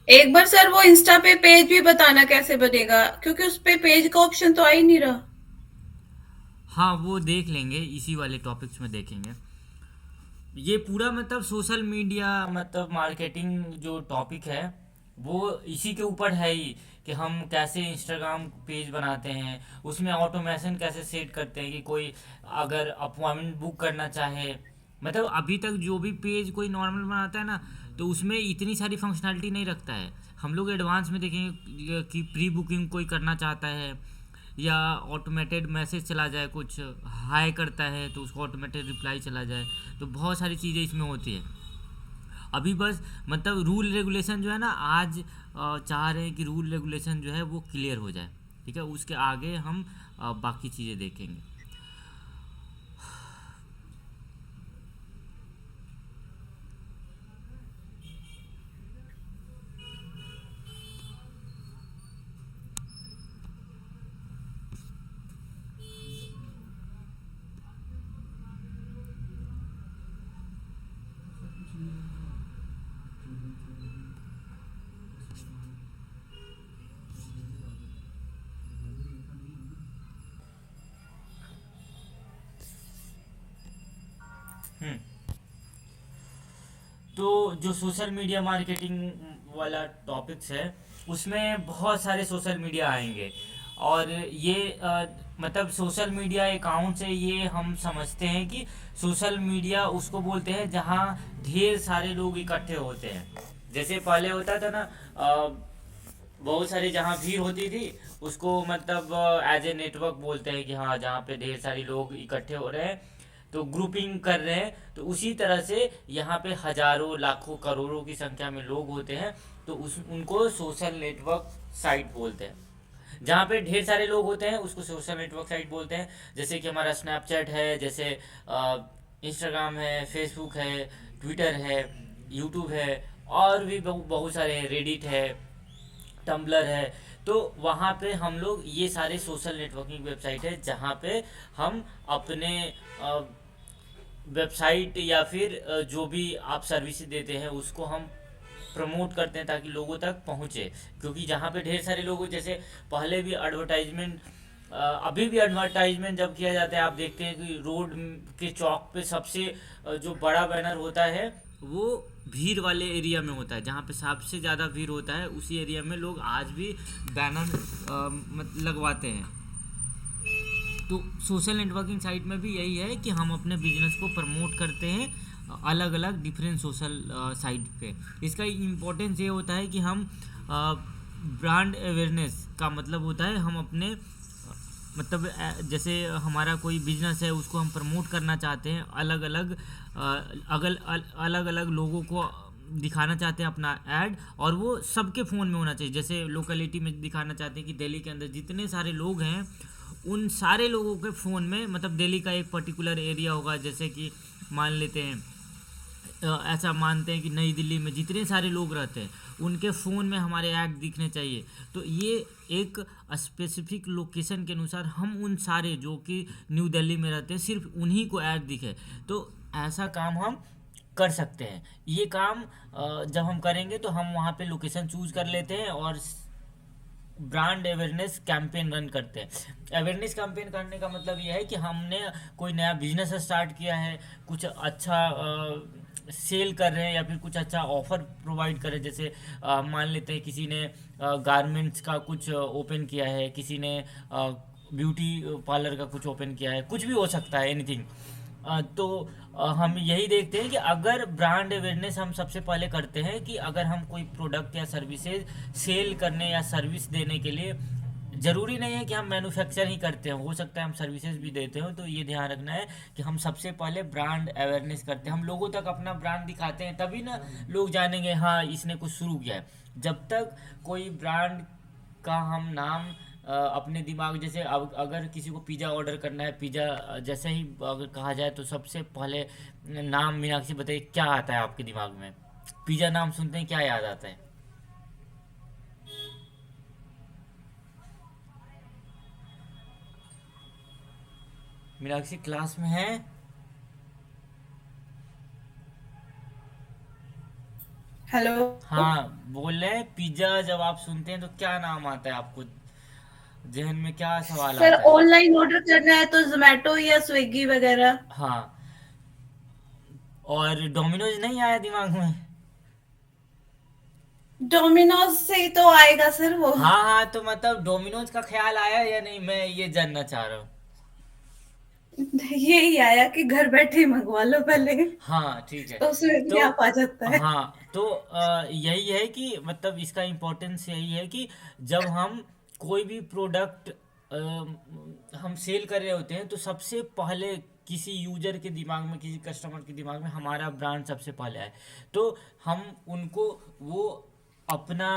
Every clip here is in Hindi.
एक बार सर वो इंस्टा पे पेज भी बताना कैसे बनेगा, क्योंकि उस पे पेज का ऑप्शन तो आ ही नहीं रहा। हाँ वो देख लेंगे, इसी वाले टॉपिक्स में देखेंगे। ये पूरा मतलब सोशल मीडिया मतलब मार्केटिंग जो टॉपिक है वो इसी के ऊपर है ही, कि हम कैसे इंस्टाग्राम पेज बनाते हैं, उसमें ऑटोमेशन कैसे सेट करते हैं कि कोई अगर अपॉइंटमेंट बुक करना चाहे। मतलब अभी तक जो भी पेज कोई नॉर्मल बनाता है ना, तो उसमें इतनी सारी फंक्शनैलिटी नहीं रखता है। हम लोग एडवांस में देखेंगे कि प्री बुकिंग कोई करना चाहता है, या ऑटोमेटेड मैसेज चला जाए, कुछ हाई करता है तो उसको ऑटोमेटेड रिप्लाई चला जाए। तो बहुत सारी चीज़ें इसमें होती है। अभी बस मतलब रूल रेगुलेशन जो है ना, आज चाह रहे हैं कि रूल रेगुलेशन जो है वो क्लियर हो जाए। ठीक है, उसके आगे हम बाकी चीज़ें देखेंगे। हम्म। तो जो सोशल मीडिया मार्केटिंग वाला टॉपिक्स है, उसमें बहुत सारे सोशल मीडिया आएंगे। और ये मतलब सोशल मीडिया अकाउंट से ये हम समझते हैं कि सोशल मीडिया उसको बोलते हैं जहाँ ढेर सारे लोग इकट्ठे होते हैं। जैसे पहले होता था ना, बहुत सारी जहाँ भीड़ होती थी उसको मतलब एज ए नेटवर्क बोलते हैं, कि हाँ जहाँ पे ढेर सारे लोग इकट्ठे हो रहे हैं तो ग्रुपिंग कर रहे हैं। तो उसी तरह से यहाँ पे हजारों लाखों करोड़ों की संख्या में लोग होते हैं, तो उस उनको सोशल नेटवर्क साइट बोलते हैं। जहाँ पे ढेर सारे लोग होते हैं उसको सोशल नेटवर्क साइट बोलते हैं। जैसे कि हमारा स्नैपचैट है, जैसे इंस्टाग्राम है, फेसबुक है, ट्विटर है, यूट्यूब है, और भी बहुत सारे हैं, रेडिट है, टम्बलर है। तो वहाँ पे हम लोग, ये सारे सोशल नेटवर्किंग वेबसाइट है जहाँ पे हम अपने वेबसाइट या फिर जो भी आप सर्विस देते हैं उसको हम प्रमोट करते हैं ताकि लोगों तक पहुँचे। क्योंकि जहाँ पे ढेर सारे लोग, जैसे पहले भी एडवर्टाइजमेंट, अभी भी एडवर्टाइजमेंट जब किया जाता है आप देखते हैं कि रोड के चौक पे सबसे जो बड़ा बैनर होता है वो भीड़ वाले एरिया में होता है। जहाँ पे सबसे ज़्यादा भीड़ होता है उसी एरिया में लोग आज भी बैनर लगवाते हैं। तो सोशल नेटवर्किंग साइट में भी यही है कि हम अपने बिजनेस को प्रमोट करते हैं अलग अलग डिफरेंट सोशल साइट पे। इसका इम्पोर्टेंस ये होता है कि हम ब्रांड अवेयरनेस का मतलब होता है हम अपने मतलब जैसे हमारा कोई बिजनेस है उसको हम प्रमोट करना चाहते हैं, अलग अलग अलग अलग लोगों को दिखाना चाहते हैं अपना ऐड, और वो सबके फ़ोन में होना चाहिए। जैसे लोकेलिटी में दिखाना चाहते हैं कि दिल्ली के अंदर जितने सारे लोग हैं उन सारे लोगों के फ़ोन में, मतलब दिल्ली का एक पर्टिकुलर एरिया होगा, जैसे कि मान लेते हैं ऐसा मानते हैं कि नई दिल्ली में जितने सारे लोग रहते हैं उनके फ़ोन में हमारे ऐड दिखने चाहिए। तो ये एक स्पेसिफिक लोकेशन के अनुसार हम उन सारे जो कि न्यू दिल्ली में रहते हैं सिर्फ उन्हीं को ऐड दिखे। तो ऐसा काम हम कर सकते हैं। ये काम जब हम करेंगे तो हम वहाँ पे लोकेशन चूज कर लेते हैं और ब्रांड अवेयरनेस कैंपेन रन करते हैं। अवेयरनेस कैंपेन करने का मतलब यह है कि हमने कोई नया बिजनेस स्टार्ट किया है, कुछ अच्छा सेल कर रहे हैं या फिर कुछ अच्छा ऑफर प्रोवाइड कर रहे हैं। जैसे मान लेते हैं किसी ने गारमेंट्स का कुछ ओपन किया है, किसी ने ब्यूटी पार्लर का कुछ ओपन किया है, कुछ भी हो सकता है, एनीथिंग। तो हम यही देखते हैं कि अगर ब्रांड अवेयरनेस हम सबसे पहले करते हैं कि अगर हम कोई प्रोडक्ट या सर्विसेज सेल करने या सर्विस देने के लिए, ज़रूरी नहीं है कि हम मैन्युफैक्चर ही करते हैं, हो सकता है हम सर्विसेज भी देते हो। तो ये ध्यान रखना है कि हम सबसे पहले ब्रांड अवेयरनेस करते हैं, हम लोगों तक अपना ब्रांड दिखाते हैं, तभी ना लोग जानेंगे हाँ इसने कुछ शुरू किया है। जब तक कोई ब्रांड का हम नाम अपने दिमाग, जैसे अगर किसी को पिज़्ज़ा ऑर्डर करना है, पिज़्ज़ा जैसे ही अगर कहा जाए तो सबसे पहले नाम, मीनाक्षी बताइए क्या आता है आपके दिमाग में? पिज़्ज़ा नाम सुनते हैं क्या याद आता है? मीनाक्षी क्लास में है? हेलो। हाँ, बोल रहे हैं पिज्जा, जब आप सुनते हैं तो क्या नाम आता है आपको, जहन में क्या सवाल सर आता है? ऑनलाइन ऑर्डर करना है तो जोमेटो या स्विगी वगैरह। हाँ, और डोमिनोज नहीं आया दिमाग में? डोमिनोज से ही तो आएगा सर वो। हाँ हाँ, तो मतलब डोमिनोज का ख्याल आया या नहीं, मैं ये जानना चाह रहा हूँ। यही आया कि घर बैठे ही मंगवा लो पहले, हाँ ठीक है। तो उसमें तो भी आप आ जाता है। हाँ, तो यही है कि मतलब इसका इम्पोर्टेंस यही है कि जब हम कोई भी प्रोडक्ट हम सेल कर रहे होते हैं, तो सबसे पहले किसी यूजर के दिमाग में, किसी कस्टमर के दिमाग में हमारा ब्रांड सबसे पहले आए। तो हम उनको वो अपना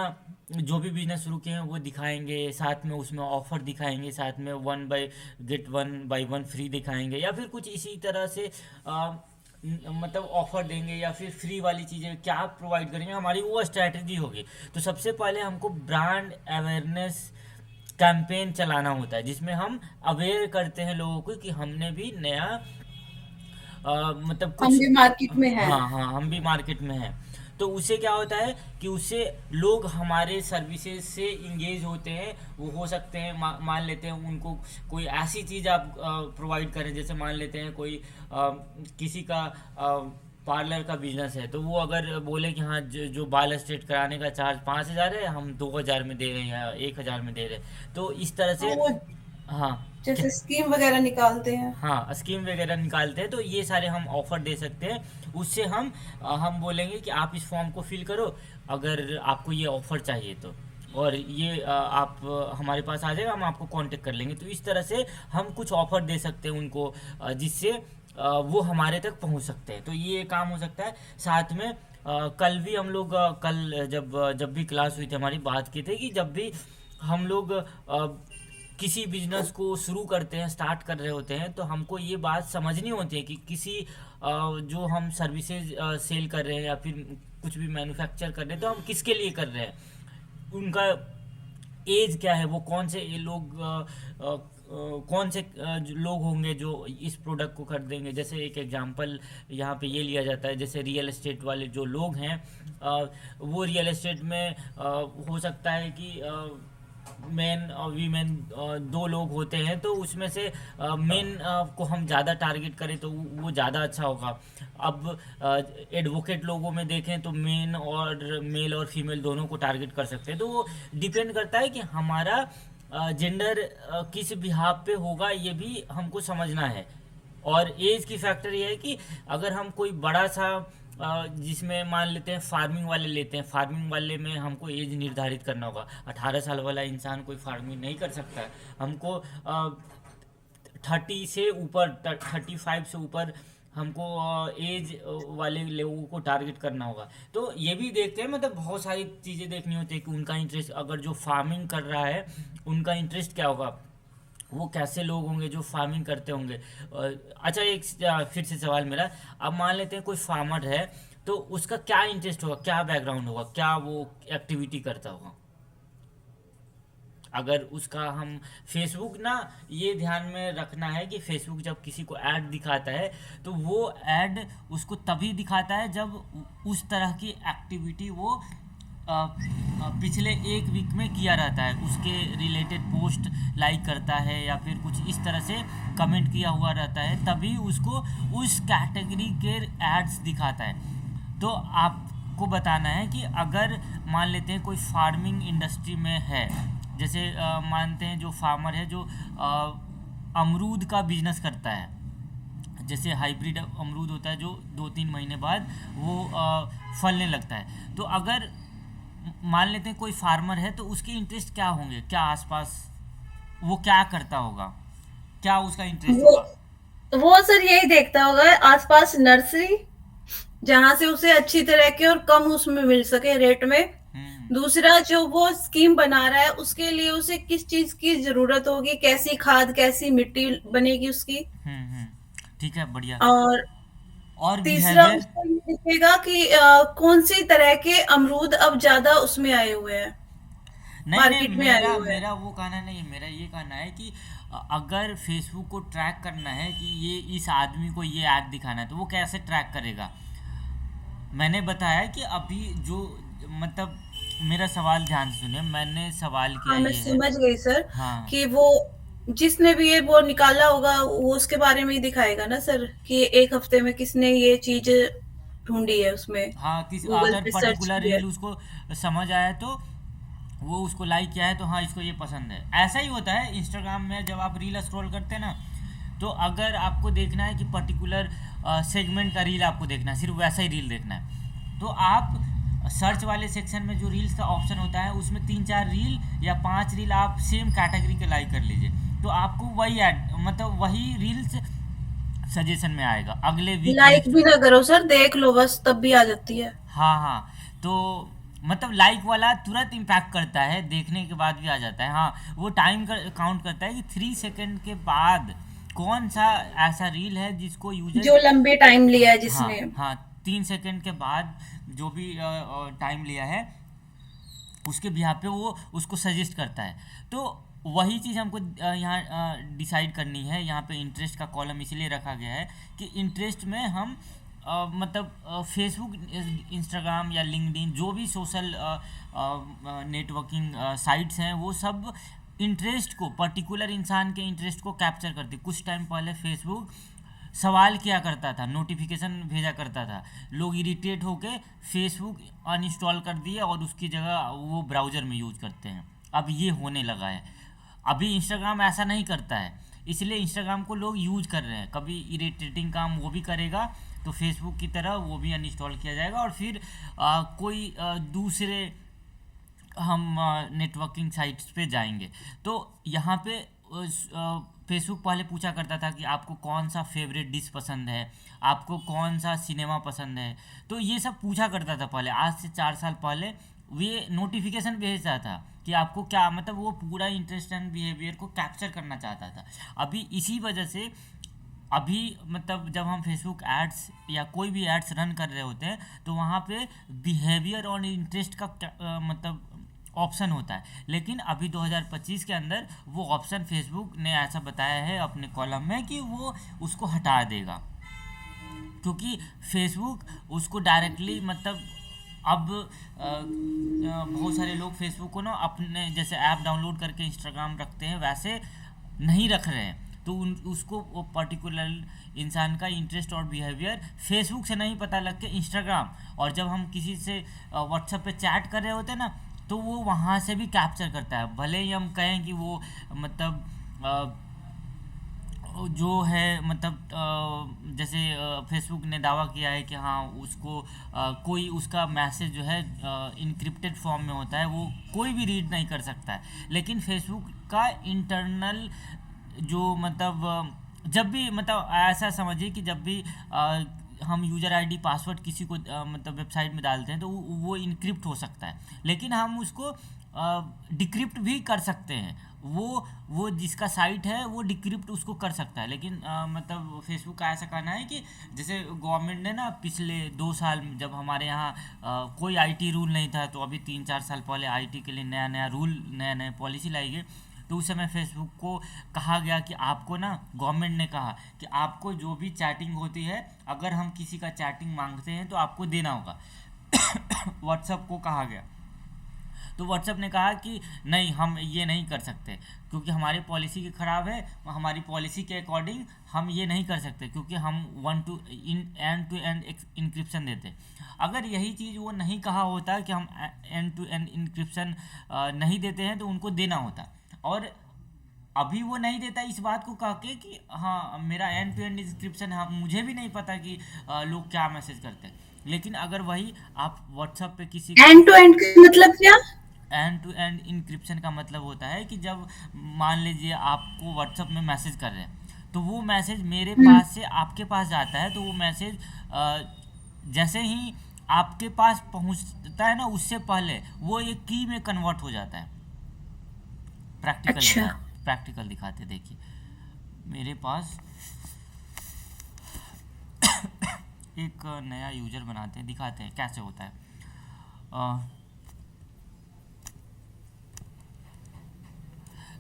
जो भी बिजनेस शुरू किए हैं वो दिखाएंगे, साथ में उसमें ऑफर दिखाएंगे, साथ में 1 बाय 1 फ्री दिखाएंगे, या फिर कुछ इसी तरह से मतलब ऑफर देंगे, या फिर फ्री वाली चीज़ें क्या प्रोवाइड करेंगे, हमारी वो स्ट्रैटेजी होगी। तो सबसे पहले हमको ब्रांड अवेयरनेस कैंपेन चलाना होता है, जिसमें हम अवेयर करते हैं लोगों को कि हमने भी नया मतलब हम कुछ। भी मार्केट में हैं। हाँ हाँ, हम भी मार्केट में हैं। तो उससे क्या होता है कि उससे लोग हमारे सर्विसेज से इंगेज होते हैं। वो हो सकते हैं मान लेते हैं उनको कोई ऐसी चीज़ आप प्रोवाइड करें, जैसे मान लेते हैं कोई किसी का पार्लर का बिजनेस है, तो वो अगर बोले कि हाँ जो बाल स्ट्रेट कराने का चार्ज 5,000 है, हम 2,000 में दे रहे हैं या 1,000 में दे रहे हैं, तो इस तरह तो से। वो हाँ जैसे स्कीम वगैरह निकालते हैं। हाँ, स्कीम वगैरह निकालते हैं, तो ये सारे हम ऑफर दे सकते हैं। उससे हम बोलेंगे कि आप इस फॉर्म को फिल करो अगर आपको ये ऑफर चाहिए तो, और ये आप हमारे पास आ जाएगा, हम आपको कांटेक्ट कर लेंगे। तो इस तरह से हम कुछ ऑफर दे सकते हैं उनको, जिससे वो हमारे तक पहुंच सकते हैं। तो ये काम हो सकता है। साथ में कल भी हम लोग कल जब भी क्लास हुई थी हमारी, बात की थी कि जब भी हम लोग किसी बिजनेस को शुरू करते हैं, स्टार्ट कर रहे होते हैं, तो हमको ये बात समझनी होती है कि किसी जो हम सर्विसेज सेल कर रहे हैं या फिर कुछ भी मैन्युफैक्चर कर रहे हैं, तो हम किसके लिए कर रहे हैं, उनका एज क्या है, वो कौन से ये लोग कौन से जो लोग होंगे जो इस प्रोडक्ट को खरीदेंगे। जैसे एक एग्जांपल यहाँ पे ये लिया जाता है, जैसे रियल एस्टेट वाले जो लोग हैं, वो रियल एस्टेट में हो सकता है कि मेन और वीमेन दो लोग होते हैं, तो उसमें से मेन को हम ज़्यादा टारगेट करें तो वो ज़्यादा अच्छा होगा। अब एडवोकेट लोगों में देखें तो मेन और मेल और फीमेल दोनों को टारगेट कर सकते हैं। तो वो डिपेंड करता है कि हमारा जेंडर किस बिहाफ पे होगा, ये भी हमको समझना है। और एज की फैक्टर ये है कि अगर हम कोई बड़ा सा जिसमें मान लेते हैं फार्मिंग वाले लेते हैं, फार्मिंग वाले में हमको एज निर्धारित करना होगा। 18 साल वाला इंसान कोई फार्मिंग नहीं कर सकता है। हमको 30 से ऊपर, 35 से ऊपर हमको एज वाले लोगों को टारगेट करना होगा। तो ये भी देखते हैं, मतलब बहुत सारी चीज़ें देखनी होती है कि उनका इंटरेस्ट, अगर जो फार्मिंग कर रहा है उनका इंटरेस्ट क्या होगा, वो कैसे लोग होंगे जो फार्मिंग करते होंगे। अच्छा, एक फिर से सवाल मेरा, अब मान लेते हैं कोई फार्मर है, तो उसका क्या इंटरेस्ट होगा, क्या बैकग्राउंड होगा, क्या वो एक्टिविटी करता होगा। अगर उसका हम फेसबुक ना, ये ध्यान में रखना है कि फेसबुक जब किसी को ऐड दिखाता है, तो वो ऐड उसको तभी दिखाता है जब उस तरह की एक्टिविटी वो पिछले एक वीक में किया रहता है, उसके रिलेटेड पोस्ट लाइक करता है या फिर कुछ इस तरह से कमेंट किया हुआ रहता है, तभी उसको उस कैटेगरी के एड्स दिखाता है। तो आपको बताना है कि अगर मान लेते हैं कोई फार्मिंग इंडस्ट्री में है, जैसे मानते हैं जो फार्मर है जो अमरूद का बिजनेस करता है, जैसे हाइब्रिड अमरूद होता है जो 2-3 महीने बाद वो फलने लगता है। तो अगर मान लेते हैं कोई फार्मर है, तो उसके इंटरेस्ट क्या होंगे, क्या आसपास वो क्या करता होगा, क्या उसका इंटरेस्ट वो होगा। वो सर यही देखता होगा आसपास नर्सरी, जहां से उसे अच्छी तरह के और कम उसमें मिल सके रेट में। हम्म दूसरा, जो वो स्कीम बना रहा है उसके लिए उसे किस चीज की जरूरत होगी, कैसी खाद कैसी मिट्टी बनेगी उसकी। हम्म। ठीक है, बढ़िया। और और तीसरा, बिहेवियर। उसको ये दिखेगा कि कौन सी तरह के अमरूद अब ज्यादा उसमें आए हुए हैं, नहीं नहीं, मार्केट में आए मेरा हुए हैं। मेरा वो कहना नहीं है, मेरा ये कहना है कि अगर फेसबुक को ट्रैक करना है कि ये इस आदमी को ये ऐड दिखाना है, तो वो कैसे ट्रैक करेगा। मैंने बताया कि अभी जो मतलब मेरा सवाल ध्यान से सुनिए, मैंने सवाल किया हाँ, मैं ये है। समझ गई सर हाँ कि वो जिसने भी ये वो निकाला होगा वो उसके बारे में ही दिखाएगा ना सर कि एक हफ्ते में किसने ये चीज ढूंढी है उसमें, हाँ, किसी गूगल अगर पे सर्च पर्टिकुलर किया रील है। उसको समझ आया तो वो उसको लाइक किया है, तो हाँ इसको ये पसंद है। ऐसा ही होता है इंस्टाग्राम में, जब आप रील स्क्रॉल करते हैं ना, तो अगर आपको देखना है कि पर्टिकुलर सेगमेंट का रील आपको देखना है, सिर्फ वैसा ही रील देखना है, तो आप सर्च वाले सेक्शन में जो रील्स का ऑप्शन होता है उसमें 3 4 रील या 5 रील आप सेम कैटेगरी के लाइक कर लीजिए, तो आपको वही ऐड मतलब वही रील्स सजेशन में आएगा अगले वीक लाइक नेक्स्ट। भी ना करो सर, देख लो बस तब भी आ जाती है। हाँ हाँ, तो मतलब लाइक वाला तुरंत इम्पैक्ट करता है, देखने के बाद भी आ जाता है। हाँ, वो टाइम काउंट करता है कि 3 सेकंड के बाद कौन सा ऐसा रील है जिसको यूजर। जो लंबे टाइम लिया है हाँ जिसने। हाँ, 3 सेकंड के बाद जो भी टाइम लिया है उसके बिहार पे वो उसको सजेस्ट करता है। तो वही चीज़ हमको यहाँ डिसाइड करनी है। यहाँ पे इंटरेस्ट का कॉलम इसलिए रखा गया है कि इंटरेस्ट में हम मतलब फेसबुक, इंस्टाग्राम या लिंक्डइन जो भी सोशल नेटवर्किंग साइट्स हैं वो सब इंटरेस्ट को, पर्टिकुलर इंसान के इंटरेस्ट को कैप्चर करती। कुछ टाइम पहले फेसबुक सवाल किया करता था, नोटिफिकेशन भेजा करता था, लोग इरिटेट होके फेसबुक अनइंस्टॉल कर दिए और उसकी जगह वो ब्राउज़र में यूज करते हैं। अब ये होने लगा है। अभी इंस्टाग्राम ऐसा नहीं करता है, इसलिए इंस्टाग्राम को लोग यूज कर रहे हैं। कभी इरिटेटिंग काम वो भी करेगा तो फेसबुक की तरह वो भी अनइंस्टॉल किया जाएगा और फिर कोई दूसरे हम नेटवर्किंग साइट्स पे जाएंगे। तो यहाँ पे फेसबुक पहले पूछा करता था कि आपको कौन सा फेवरेट डिश पसंद है, आपको कौन सा सिनेमा पसंद है, तो ये सब पूछा करता था पहले। आज से 4 साल पहले ये नोटिफिकेशन भेजता था कि आपको क्या, मतलब वो पूरा इंटरेस्ट एंड बिहेवियर को कैप्चर करना चाहता था। अभी इसी वजह से अभी मतलब जब हम फेसबुक एड्स या कोई भी एड्स रन कर रहे होते हैं तो वहाँ पे बिहेवियर और इंटरेस्ट का मतलब ऑप्शन होता है। लेकिन अभी 2025 के अंदर वो ऑप्शन फेसबुक ने ऐसा बताया है अपने कॉलम में कि वो उसको हटा देगा, क्योंकि फेसबुक उसको डायरेक्टली मतलब अब बहुत सारे लोग फेसबुक को ना अपने जैसे ऐप डाउनलोड करके इंस्टाग्राम रखते हैं वैसे नहीं रख रहे हैं। तो उसको वो पर्टिकुलर इंसान का इंटरेस्ट और बिहेवियर फेसबुक से नहीं पता लग के इंस्टाग्राम, और जब हम किसी से व्हाट्सएप पे चैट कर रहे होते हैं ना तो वो वहाँ से भी कैप्चर करता है। भले ही हम कहें कि वो मतलब जो है मतलब जैसे फेसबुक ने दावा किया है कि हाँ उसको कोई उसका मैसेज जो है इनक्रिप्टेड फॉर्म में होता है, वो कोई भी रीड नहीं कर सकता है। लेकिन फेसबुक का इंटरनल जो मतलब जब भी मतलब ऐसा समझिए कि जब भी हम यूज़र आईडी पासवर्ड किसी को मतलब वेबसाइट में डालते हैं तो वो इनक्रिप्ट हो सकता है, लेकिन हम उसको डिक्रिप्ट भी कर सकते हैं। वो जिसका साइट है वो डिक्रिप्ट उसको कर सकता है। लेकिन मतलब फेसबुक का ऐसा कहना है कि जैसे गवर्नमेंट ने ना पिछले 2 साल जब हमारे यहाँ कोई आईटी रूल नहीं था, तो अभी 3 4 साल पहले आईटी के लिए नया नया रूल, नया नया पॉलिसी लाई गई। तो उस समय फेसबुक को कहा गया कि आपको ना, गवर्नमेंट ने कहा कि आपको जो भी चैटिंग होती है, अगर हम किसी का चैटिंग मांगते हैं तो आपको देना होगा। व्हाट्सएप को कहा गया, तो व्हाट्सएप ने कहा कि नहीं हम ये नहीं कर सकते क्योंकि हमारी पॉलिसी की ख़राब है, हमारी पॉलिसी के अकॉर्डिंग हम ये नहीं कर सकते क्योंकि हम एंड टू एंड इंक्रिप्शन देते। अगर यही चीज़ वो नहीं कहा होता कि हम एंड टू एंड इंक्रिप्शन नहीं देते हैं तो उनको देना होता। और अभी वो नहीं देता इस बात को कह के कि हाँ मेरा एंड टू एंड इंक्रिप्शन है, मुझे भी नहीं पता कि लोग क्या मैसेज करते हैं। लेकिन अगर वही आप व्हाट्सएप पे किसी को, एंड टू एंड मतलब क्या? एंड टू एंड इंक्रिप्शन का मतलब होता है कि जब मान लीजिए आपको व्हाट्सएप में मैसेज कर रहे हैं तो वो मैसेज मेरे हम्म। पास से आपके पास जाता है, तो वो मैसेज जैसे ही आपके पास पहुंचता है ना उससे पहले वो एक की में कन्वर्ट हो जाता है। अच्छा। प्रैक्टिकल दिखाते देखिए मेरे पास। एक नया यूजर बनाते हैं, दिखाते हैं कैसे होता है।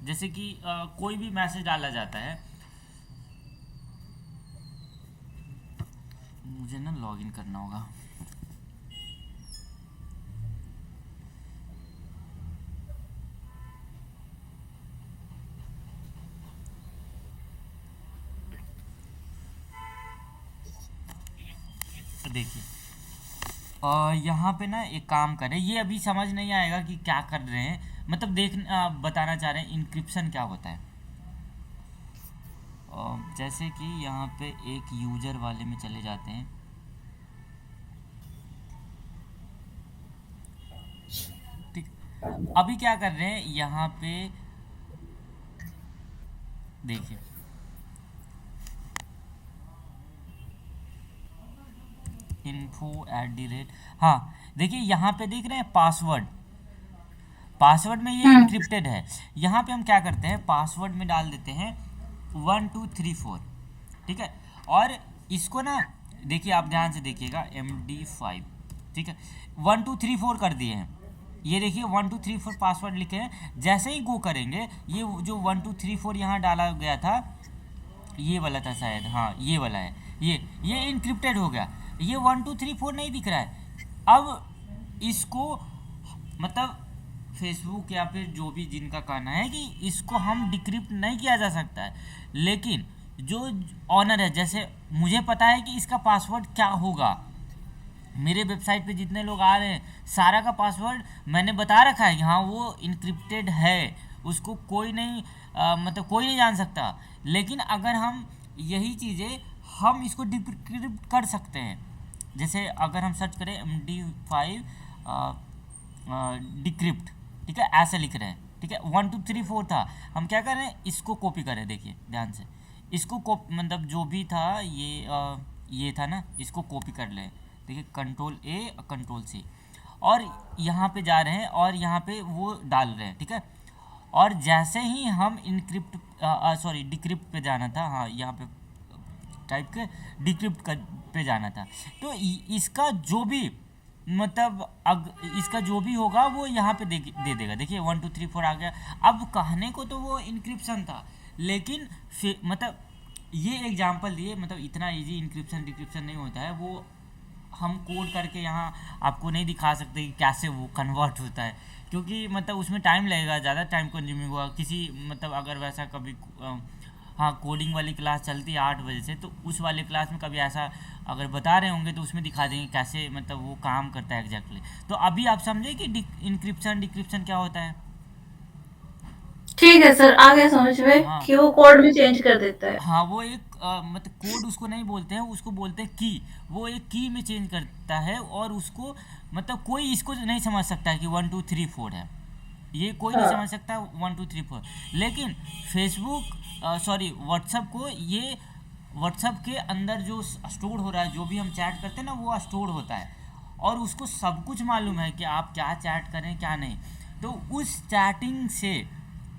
जैसे कि कोई भी मैसेज डाला जाता है, मुझे ना लॉगिन करना होगा। देखिए यहाँ पे ना एक काम करें, ये अभी समझ नहीं आएगा कि क्या कर रहे हैं, मतलब देख बताना चाह रहे हैं इंक्रिप्शन क्या होता है। जैसे कि यहाँ पे एक यूजर वाले में चले जाते हैं। ठीक, अभी क्या कर रहे हैं यहाँ पे, देखिए info@, हाँ देखिए यहाँ पे देख रहे हैं पासवर्ड, पासवर्ड में ये हम्म। इंक्रिप्टेड है। यहाँ पे हम क्या करते हैं, पासवर्ड में डाल देते हैं 1234, ठीक है। और इसको ना देखिए, आप ध्यान से देखिएगा, MD5, ठीक है, 1234 कर दिए हैं। ये देखिए 1234 पासवर्ड लिखे हैं। जैसे ही गो करेंगे, ये जो 1234 यहाँ डाला गया था, ये वाला था शायद, हाँ ये वाला है, ये इनक्रिप्टेड हो गया। ये 1234 नहीं दिख रहा है। अब इसको मतलब फेसबुक या फिर जो भी जिनका कहना है कि इसको हम डिक्रिप्ट नहीं किया जा सकता है, लेकिन जो ऑनर है, जैसे मुझे पता है कि इसका पासवर्ड क्या होगा, मेरे वेबसाइट पे जितने लोग आ रहे हैं सारा का पासवर्ड मैंने बता रखा है कि हाँ वो इनक्रिप्टेड है, उसको कोई नहीं मतलब कोई नहीं जान सकता। लेकिन अगर हम यही चीज़ें हम इसको डिक्रिप्ट कर सकते हैं, जैसे अगर हम सर्च करें MD5 डिक्रिप्ट, ठीक है, ऐसे लिख रहे हैं, ठीक है, 1234 था, हम क्या कर रहे हैं इसको कॉपी करें, देखिए ध्यान से, इसको कॉपी मतलब जो भी था ये था ना, इसको कॉपी कर लें, देखिए Ctrl+A Ctrl+C, और यहाँ पे जा रहे हैं और यहाँ पे वो डाल रहे हैं, ठीक है। और जैसे ही हम इनक्रिप्ट सॉरी डिक्रिप्ट पे जाना था, हाँ यहाँ पे टाइप के डिक्रिप्ट कर पे जाना था, तो इसका जो भी मतलब इसका जो भी होगा वो यहाँ पे दे देगा। देखिए 1234 आ गया। अब कहने को तो वो इंक्रिप्शन था, लेकिन फिर मतलब ये एग्जांपल दिए, मतलब इतना इजी इंक्रिप्शन डिक्रिप्शन नहीं होता है, वो हम कोड करके यहाँ आपको नहीं दिखा सकते कि कैसे वो कन्वर्ट होता है, क्योंकि मतलब उसमें टाइम लगेगा, ज़्यादा टाइम कंज्यूमिंग होगा किसी, मतलब अगर वैसा कभी हाँ कोडिंग वाली क्लास चलती है 8 बजे से, तो उस वाले क्लास में कभी ऐसा अगर बता रहे होंगे तो उसमें दिखा देंगे कैसे मतलब वो काम करता है एग्जैक्टली। तो अभी आप समझे कि इंक्रिप्शन डिक्रिप्शन क्या होता है। ठीक है सर, आ गया समझ में हाँ कि वो कोड भी चेंज कर देता है। हाँ, वो एक मतलब कोड उसको नहीं बोलते हैं, उसको बोलते हैं की। वो एक की में चेंज करता है, और उसको मतलब कोई इसको नहीं समझ सकता है कि 1234 है, ये कोई नहीं हाँ। समझ सकता 1234। लेकिन फेसबुक सॉरी व्हाट्सअप को, ये व्हाट्सअप के अंदर जो स्टोर हो रहा है, जो भी हम चैट करते हैं ना वो स्टोर होता है, और उसको सब कुछ मालूम है कि आप क्या चैट करें क्या नहीं। तो उस चैटिंग से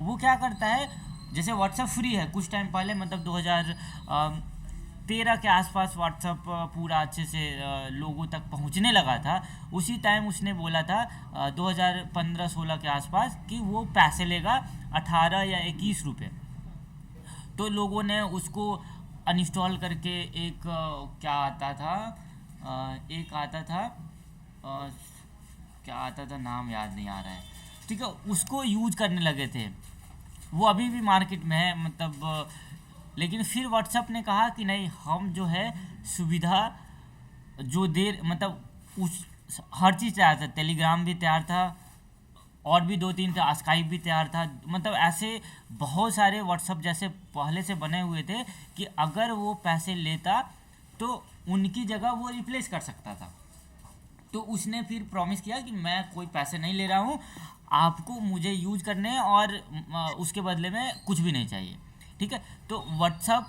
वो क्या करता है, जैसे व्हाट्सअप फ्री है, कुछ टाइम पहले मतलब 2013 के आसपास व्हाट्सअप पूरा अच्छे से लोगों तक पहुंचने लगा था। उसी टाइम उसने बोला था 2015-16 के आसपास कि वो पैसे लेगा 18 या 21 रुपये। तो लोगों ने उसको अनइंस्टॉल करके एक क्या आता था, एक आता था अ, क्या आता था, नाम याद नहीं आ रहा है, ठीक है, उसको यूज करने लगे थे। वो अभी भी मार्केट में है, मतलब लेकिन फिर व्हाट्सएप ने कहा कि नहीं, हम जो है सुविधा जो देर मतलब उस हर चीज़ तैयार था, टेलीग्राम भी तैयार था, और भी 2-3 था, स्काइप भी तैयार था, मतलब ऐसे बहुत सारे व्हाट्सअप जैसे पहले से बने हुए थे कि अगर वो पैसे लेता तो उनकी जगह वो रिप्लेस कर सकता था। तो उसने फिर प्रॉमिस किया कि मैं कोई पैसे नहीं ले रहा हूँ, आपको मुझे यूज करने हैं, और उसके बदले में कुछ भी नहीं चाहिए, ठीक है। तो व्हाट्सअप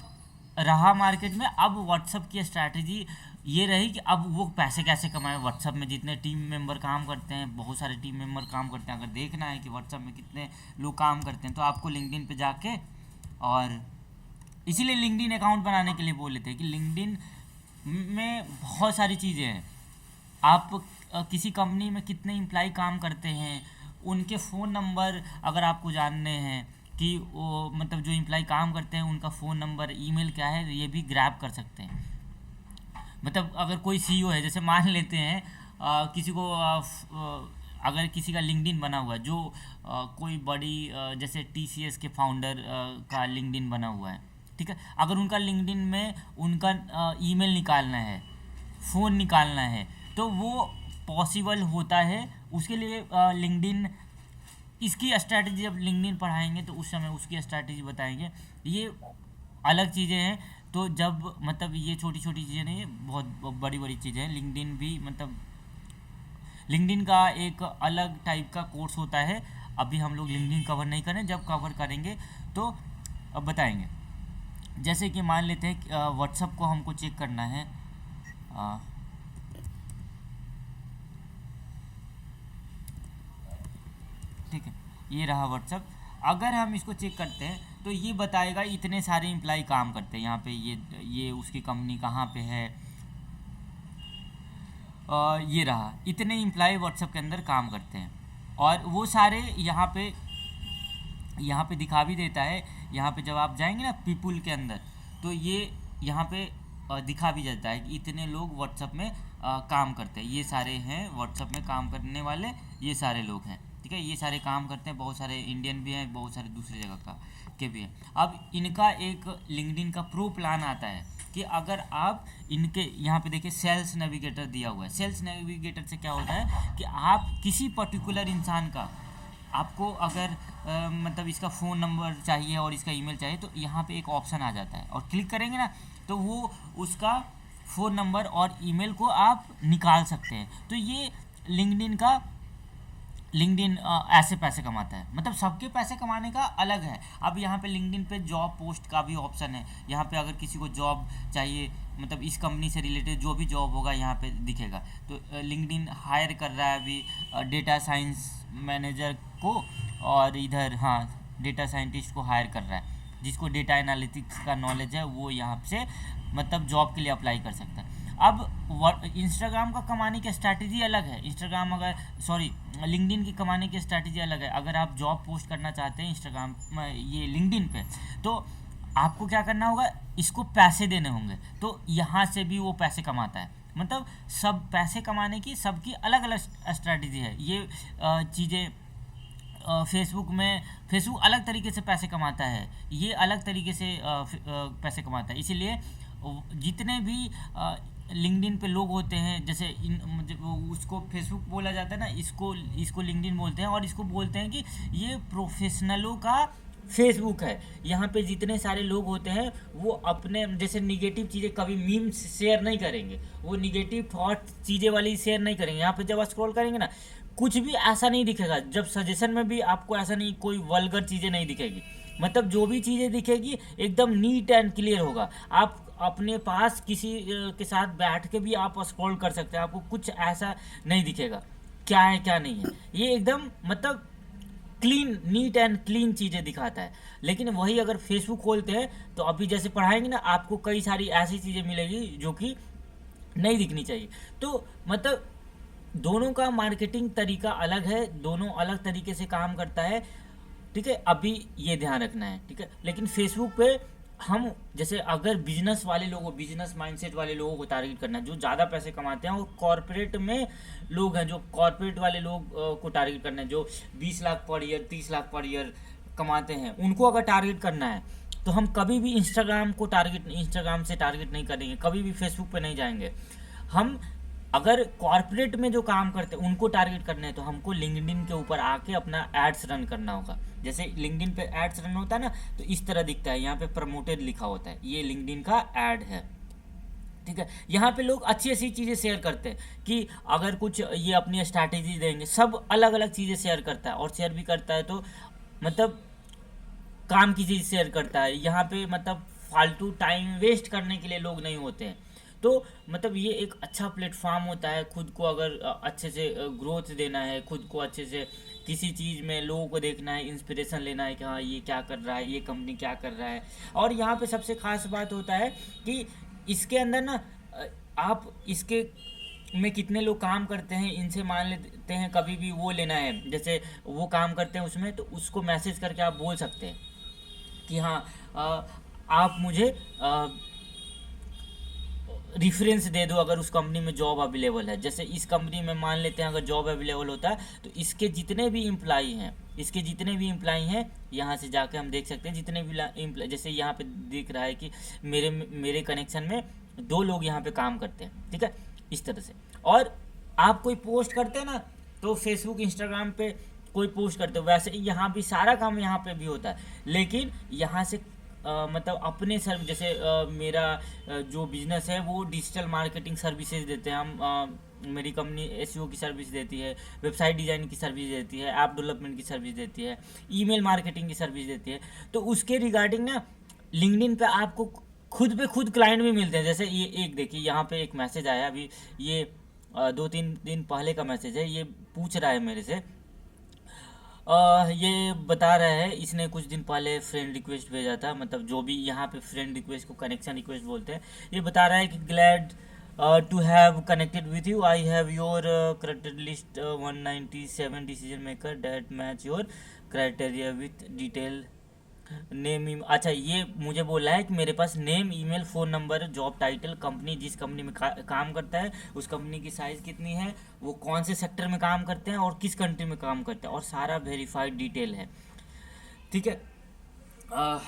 रहा मार्केट में। अब व्हाट्सअप की स्ट्रैटेजी ये रही कि अब वो पैसे कैसे कमाए। व्हाट्सअप में जितने टीम मेंबर काम करते हैं, बहुत सारे टीम मेंबर काम करते हैं, अगर देखना है कि व्हाट्सअप में कितने लोग काम करते हैं, तो आपको लिंक्डइन पे जाके, और इसीलिए लिंक्डइन अकाउंट बनाने के लिए बोले थे कि लिंक्डइन में बहुत सारी चीज़ें हैं। आप किसी कंपनी में कितने एम्प्लॉय काम करते हैं, उनके फ़ोन नंबर अगर आपको जानने हैं कि वो मतलब जो एम्प्लॉय काम करते हैं उनका फ़ोन नंबर, ईमेल क्या है, ये भी ग्रैब कर सकते हैं। मतलब अगर कोई सीईओ है, जैसे मान लेते हैं किसी को अगर किसी का लिंक्डइन बना हुआ है, जो कोई बड़ी जैसे टीसीएस के फाउंडर का लिंक्डइन बना हुआ है, ठीक है, अगर उनका लिंक्डइन में उनका ईमेल निकालना है, फ़ोन निकालना है तो वो पॉसिबल होता है। उसके लिए लिंक्डइन इसकी स्ट्रैटेजी, जब लिंक्डइन पढ़ाएंगे तो उस समय उसकी स्ट्रैटेजी बताएंगे। ये अलग चीज़ें हैं। तो जब मतलब ये छोटी छोटी चीज़ें नहीं, बहुत बड़ी बड़ी चीज़ें हैं। लिंक्डइन भी मतलब लिंक्डइन का एक अलग टाइप का कोर्स होता है। अभी हम लोग लिंक्डइन कवर नहीं करें, जब कवर करेंगे तो अब बताएंगे। जैसे कि मान लेते हैं व्हाट्सअप को हमको चेक करना है। ठीक है, ये रहा व्हाट्सअप। अगर हम इसको चेक करते हैं तो ये बताएगा इतने सारे एम्प्लॉय काम करते हैं यहाँ पे। ये उसकी कंपनी कहाँ पे है। ये रहा, इतने एम्प्लॉय व्हाट्सअप के अंदर काम करते हैं और वो सारे यहाँ पे दिखा भी देता है। यहाँ पे जब आप जाएंगे ना पीपुल के अंदर, तो ये यहाँ पे दिखा भी जाता है कि इतने लोग व्हाट्सअप में काम करते हैं। ये सारे हैं व्हाट्सअप में काम करने वाले, ये सारे लोग हैं। ठीक है, ये सारे काम करते हैं। बहुत सारे इंडियन भी हैं, बहुत सारे दूसरी जगह का के भी हैं। अब इनका एक लिंक्डइन का प्रो प्लान आता है कि अगर आप इनके यहाँ पे देखिए सेल्स नेविगेटर दिया हुआ है। सेल्स नेविगेटर से क्या होता है कि आप किसी पर्टिकुलर इंसान का, आपको अगर मतलब इसका फ़ोन नंबर चाहिए और इसका ईमेल चाहिए तो यहाँ पे एक ऑप्शन आ जाता है और क्लिक करेंगे ना तो वो उसका फ़ोन नंबर और ईमेल को आप निकाल सकते हैं। तो ये लिंक्डइन ऐसे पैसे कमाता है। मतलब सबके पैसे कमाने का अलग है। अब यहाँ पे लिंक्डइन पे जॉब पोस्ट का भी ऑप्शन है। यहाँ पे अगर किसी को जॉब चाहिए, मतलब इस कंपनी से रिलेटेड जो भी जॉब होगा यहाँ पे दिखेगा। तो लिंक्डइन हायर कर रहा है अभी डेटा साइंस मैनेजर को, और इधर हाँ डेटा साइंटिस्ट को हायर कर रहा है। जिसको डेटा एनालिटिक्स का नॉलेज है वो यहाँ से मतलब जॉब के लिए अप्लाई कर सकता है। अब इंस्टाग्राम का कमाने की स्ट्रैटेजी अलग है। लिंक्डइन की कमाने की स्ट्रैटेजी अलग है। अगर आप जॉब पोस्ट करना चाहते हैं इंस्टाग्राम ये लिंक्डइन पे, तो आपको क्या करना होगा, इसको पैसे देने होंगे। तो यहाँ से भी वो पैसे कमाता है। मतलब सब पैसे कमाने की सबकी अलग अलग स्ट्रैटेजी है। ये चीज़ें फेसबुक अलग तरीके से पैसे कमाता है, ये अलग तरीके से पैसे कमाता है। इसीलिए जितने भी लिंक्डइन पे लोग होते हैं, जैसे उसको फेसबुक बोला जाता है ना, इसको लिंक्डइन बोलते हैं। और इसको बोलते हैं कि ये प्रोफेशनलों का फेसबुक है। यहाँ पे जितने सारे लोग होते हैं वो अपने जैसे निगेटिव चीज़ें कभी मीम्स शेयर नहीं करेंगे, वो निगेटिव थॉट चीज़ें वाली शेयर नहीं करेंगे। यहाँ पे जब स्क्रॉल करेंगे ना कुछ भी ऐसा नहीं दिखेगा। जब सजेशन में भी आपको ऐसा नहीं, कोई वल्गर चीज़ें नहीं दिखेगी। मतलब जो भी चीज़ें दिखेगी एकदम नीट एंड क्लियर होगा। आप अपने पास किसी के साथ बैठ के भी आप स्क्रॉल कर सकते हैं, आपको कुछ ऐसा नहीं दिखेगा क्या है क्या नहीं है। ये एकदम मतलब क्लीन, नीट एंड क्लीन चीज़ें दिखाता है। लेकिन वही अगर फेसबुक खोलते हैं तो अभी जैसे पढ़ाएंगे ना, आपको कई सारी ऐसी चीज़ें मिलेगी जो कि नहीं दिखनी चाहिए। तो मतलब दोनों का मार्केटिंग तरीका अलग है, दोनों अलग तरीके से काम करता है। ठीक है, अभी ये ध्यान रखना है। ठीक है, लेकिन फेसबुक पे हम जैसे अगर बिजनेस वाले लोगों, बिजनेस माइंडसेट वाले लोगों को टारगेट करना है जो ज़्यादा पैसे कमाते हैं, और कॉर्पोरेट में लोग हैं जो कॉर्पोरेट वाले लोग को टारगेट करना है, जो 20 lakh per year 30 lakh per year कमाते हैं, उनको अगर टारगेट करना है तो हम कभी भी इंस्टाग्राम से टारगेट नहीं करेंगे, कभी भी फेसबुक पे नहीं जाएंगे। हम अगर कॉर्पोरेट में जो काम करते हैं उनको टारगेट करना है तो हमको लिंक्डइन के ऊपर आके अपना एड्स रन करना होगा। जैसे लिंक्डइन पे एड्स रन होता है ना, तो इस तरह दिखता है, यहाँ पे प्रमोटेड लिखा होता है, ये लिंक्डइन का एड है। ठीक है, यहाँ पे लोग अच्छी अच्छी चीज़ें शेयर करते हैं कि अगर कुछ ये अपनी स्ट्रैटेजी देंगे, सब अलग अलग चीज़ें शेयर करता है। और शेयर भी करता है तो मतलब काम की चीज़ शेयर करता है। यहाँ पे मतलब फालतू टाइम वेस्ट करने के लिए लोग नहीं होते हैं। तो मतलब ये एक अच्छा प्लेटफॉर्म होता है। खुद को अगर अच्छे से ग्रोथ देना है, खुद को अच्छे से किसी चीज़ में लोगों को देखना है, इंस्पिरेशन लेना है कि हाँ ये क्या कर रहा है, ये कंपनी क्या कर रहा है। और यहाँ पे सबसे खास बात होता है कि इसके अंदर ना आप इसके में कितने लोग काम करते हैं इनसे मान लेते हैं, कभी भी वो लेना है, जैसे वो काम करते हैं उसमें, तो उसको मैसेज करके आप बोल सकते हैं कि हाँ आप मुझे रिफरेंस दे दो अगर उस कंपनी में जॉब अवेलेबल है। जैसे इस कंपनी में मान लेते हैं अगर जॉब अवेलेबल होता है तो इसके जितने भी एम्प्लॉई हैं यहाँ से जाके हम देख सकते हैं जितने भी एम्प्लॉय, जैसे यहाँ पे दिख रहा है कि मेरे कनेक्शन में 2 लोग यहाँ पे काम करते हैं। ठीक है, इस तरह से। और आप कोई पोस्ट करते हैं ना, तो फेसबुक इंस्टाग्राम पे कोई पोस्ट करते हो, वैसे ही यहाँ भी सारा काम यहाँ पे भी होता है। लेकिन यहाँ से मतलब अपने सर्व जैसे मेरा जो बिजनेस है वो डिजिटल मार्केटिंग सर्विसेज देते हैं हम। मेरी कंपनी एसईओ की सर्विस देती है, वेबसाइट डिज़ाइन की सर्विस देती है, ऐप डेवलपमेंट की सर्विस देती है, ईमेल मार्केटिंग की सर्विस देती है। तो उसके रिगार्डिंग ना लिंक्डइन पे आपको खुद पे खुद क्लाइंट भी मिलते हैं। जैसे ये एक देखिए, यहाँ पे एक मैसेज आया अभी, ये 2-3 दिन पहले का मैसेज है। ये पूछ रहा है मेरे से, ये बता रहा है इसने कुछ दिन पहले फ्रेंड रिक्वेस्ट भेजा था, मतलब जो भी यहाँ पे फ्रेंड रिक्वेस्ट को कनेक्शन रिक्वेस्ट बोलते हैं। ये बता रहा है कि glad to have connected with you, I have your corrected list 197 decision maker that match your criteria with detail name. अच्छा, ये मुझे बोला है कि मेरे पास name, email, phone number, job title, company जिस कंपनी में काम करता है उस कंपनी की साइज़ कितनी है, वो कौन से सेक्टर में काम करते हैं और किस कंट्री में काम करते हैं, और सारा वेरीफाइड डिटेल है। ठीक है। अ,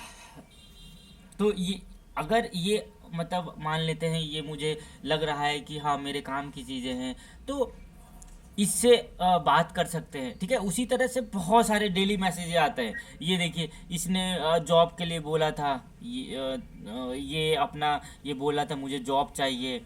तो ये अगर ये मतलब मान लेते हैं ये मुझे लग रहा है कि हाँ मेरे काम की चीज़ें हैं, तो इससे बात कर सकते हैं। ठीक है। उसी तरह से बहुत सारे डेली मैसेज आते हैं। ये देखिए, इसने जॉब के लिए बोला था, ये अपना ये बोला था मुझे जॉब चाहिए,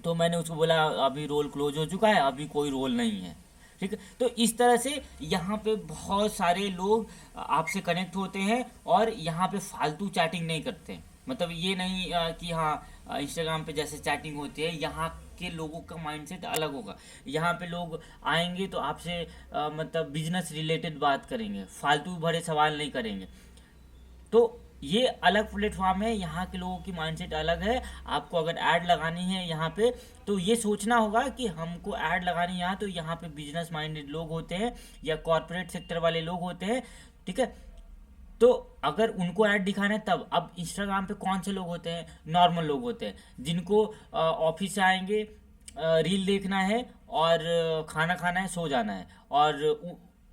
तो मैंने उसको बोला अभी रोल क्लोज हो चुका है, अभी कोई रोल नहीं है। ठीक है। तो इस तरह से यहाँ पे बहुत सारे लोग आपसे कनेक्ट होते हैं और यहाँ पे फालतू चैटिंग नहीं करते हैं। मतलब ये नहीं कि हाँ इंस्टाग्राम पे जैसे चैटिंग होती है, यहाँ के लोगों का माइंडसेट अलग होगा। यहाँ पे लोग आएंगे तो आपसे मतलब बिजनेस रिलेटेड बात करेंगे, फालतू भरे सवाल नहीं करेंगे। तो ये अलग प्लेटफॉर्म है, यहाँ के लोगों की माइंडसेट अलग है। आपको अगर ऐड लगानी है यहाँ पे, तो ये सोचना होगा कि हमको ऐड लगानी है यहाँ, तो यहाँ पे बिजनेस माइंडेड लोग होते हैं या कॉरपोरेट सेक्टर वाले लोग होते हैं। ठीक है। तो अगर उनको ऐड दिखाना है तब। अब इंस्टाग्राम पे कौन से लोग होते हैं? नॉर्मल लोग होते हैं जिनको ऑफिस से आएंगे, रील देखना है और खाना खाना है, सो जाना है।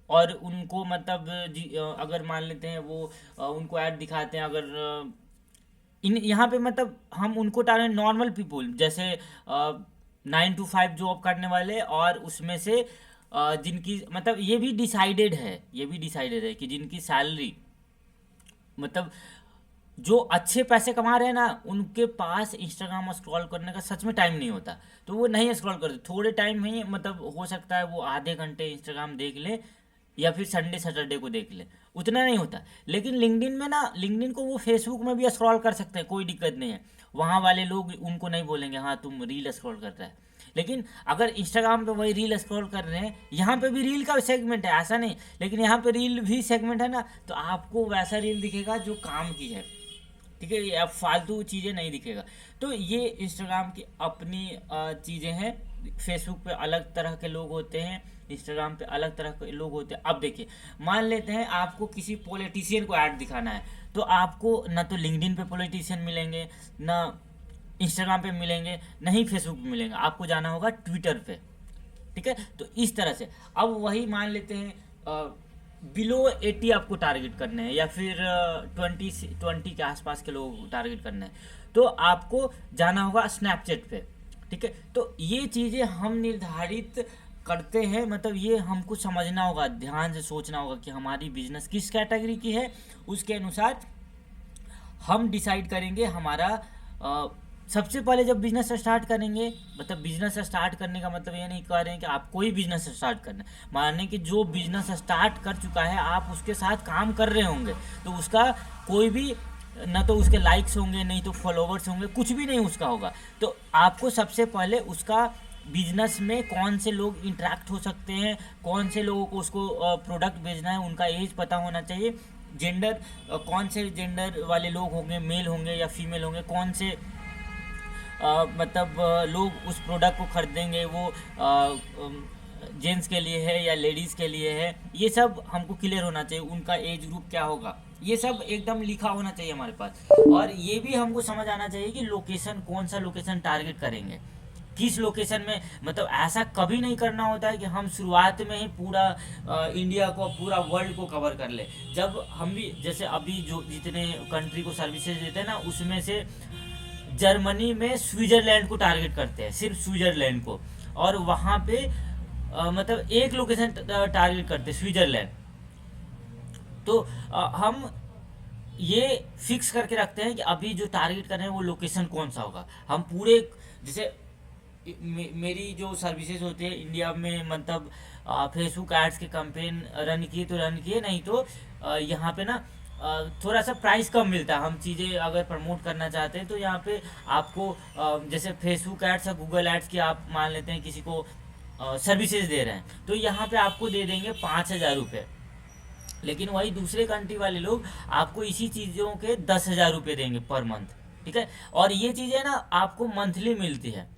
और उनको मतलब अगर मान लेते हैं वो उनको ऐड दिखाते हैं, अगर इन यहाँ पे मतलब हम उनको टालें नॉर्मल पीपल, जैसे 9 to 5 जॉब करने वाले, और उसमें से जिनकी मतलब ये भी डिसाइडेड है कि जिनकी सैलरी मतलब जो अच्छे पैसे कमा रहे हैं ना, उनके पास इंस्टाग्राम स्क्रॉल करने का सच में टाइम नहीं होता, तो वो नहीं स्क्रॉल करते। थोड़े टाइम में ही मतलब हो सकता है वो आधे घंटे इंस्टाग्राम देख ले या फिर संडे सैटरडे को देख ले, उतना नहीं होता। लेकिन लिंक्डइन में ना, लिंक्डइन को वो फेसबुक में भी स्क्रॉल कर सकते हैं, कोई दिक्कत नहीं है। वहाँ वाले लोग उनको नहीं बोलेंगे हाँ तुम रील स्क्रॉल कर रहा है। लेकिन अगर इंस्टाग्राम पे वही रील स्क्रॉल कर रहे हैं, यहाँ पे भी रील का सेगमेंट है, ऐसा नहीं, लेकिन यहाँ पे रील भी सेगमेंट है ना, तो आपको वैसा रील दिखेगा जो काम की है। ठीक है। ये अब फालतू चीज़ें नहीं दिखेगा। तो ये इंस्टाग्राम की अपनी चीज़ें हैं। फेसबुक पे अलग तरह के लोग होते हैं, इंस्टाग्राम पे अलग तरह के लोग होते हैं। अब देखिए, मान लेते हैं आपको किसी पॉलिटिशियन को ऐड दिखाना है, तो आपको ना तो लिंक्डइन पे पॉलिटिशियन मिलेंगे, ना इंस्टाग्राम पे मिलेंगे, ना ही फेसबुक पे मिलेंगे। आपको जाना होगा ट्विटर पे। ठीक है। तो इस तरह से अब वही मान लेते हैं बिलो 80 आपको टारगेट करने हैं, या फिर 20 के आसपास के लोग टारगेट करने हैं, तो आपको जाना होगा स्नैपचैट पे। ठीक है। तो ये चीज़ें हम निर्धारित करते हैं, मतलब ये हमको समझना होगा, ध्यान से सोचना होगा कि हमारी बिजनेस किस कैटेगरी की है, उसके अनुसार हम डिसाइड करेंगे हमारा सबसे पहले जब बिजनेस स्टार्ट करेंगे, मतलब बिजनेस स्टार्ट करने का मतलब ये नहीं कह रहे हैं कि आप कोई बिजनेस स्टार्ट करना, माने कि जो बिजनेस स्टार्ट कर चुका है आप उसके साथ काम कर रहे होंगे, तो उसका कोई भी ना तो उसके लाइक्स होंगे, नहीं तो फॉलोवर्स होंगे, कुछ भी नहीं उसका होगा। तो आपको सबसे पहले उसका बिजनेस में कौन से लोग इंटरेक्ट हो सकते हैं, कौन से लोगों को उसको प्रोडक्ट भेजना है, उनका एज पता होना चाहिए, जेंडर कौन से जेंडर वाले लोग होंगे, मेल होंगे या फीमेल होंगे, कौन से मतलब लोग उस प्रोडक्ट को खरीदेंगे, वो जेंट्स के लिए है या लेडीज़ के लिए है, ये सब हमको क्लियर होना चाहिए। उनका एज ग्रुप क्या होगा, ये सब एकदम लिखा होना चाहिए हमारे पास। और ये भी हमको समझ आना चाहिए कि लोकेशन, कौन सा लोकेशन टारगेट करेंगे, किस लोकेशन में। मतलब ऐसा कभी नहीं करना होता है कि हम शुरुआत में ही पूरा इंडिया को, पूरा वर्ल्ड को कवर कर ले। जब हम भी जैसे अभी जो जितने कंट्री को सर्विसेज देते हैं ना, उसमें से जर्मनी में स्विट्जरलैंड को टारगेट करते हैं, सिर्फ स्विट्जरलैंड को, और वहाँ पे मतलब एक लोकेशन टारगेट करते हैं, स्विट्जरलैंड। तो हम ये फिक्स करके रखते हैं कि अभी जो टारगेट कर रहे हैं वो लोकेशन कौन सा होगा। हम पूरे, जैसे मेरी जो सर्विसेज होती है इंडिया में, मतलब फेसबुक एड्स के कैंपेन रन किए तो रन किए, नहीं तो यहाँ पे ना थोड़ा सा प्राइस कम मिलता है। हम चीज़ें अगर प्रमोट करना चाहते हैं तो यहाँ पे आपको जैसे फेसबुक एड्स या गूगल एड्स की आप मान लेते हैं किसी को सर्विसेज दे रहे हैं, तो यहाँ पे आपको दे देंगे 5,000 रुपये। लेकिन वही दूसरे कंट्री वाले लोग आपको इसी चीज़ों के 10,000 रुपये देंगे पर मंथ। ठीक है, और ये चीज़ें ना आपको मंथली मिलती है।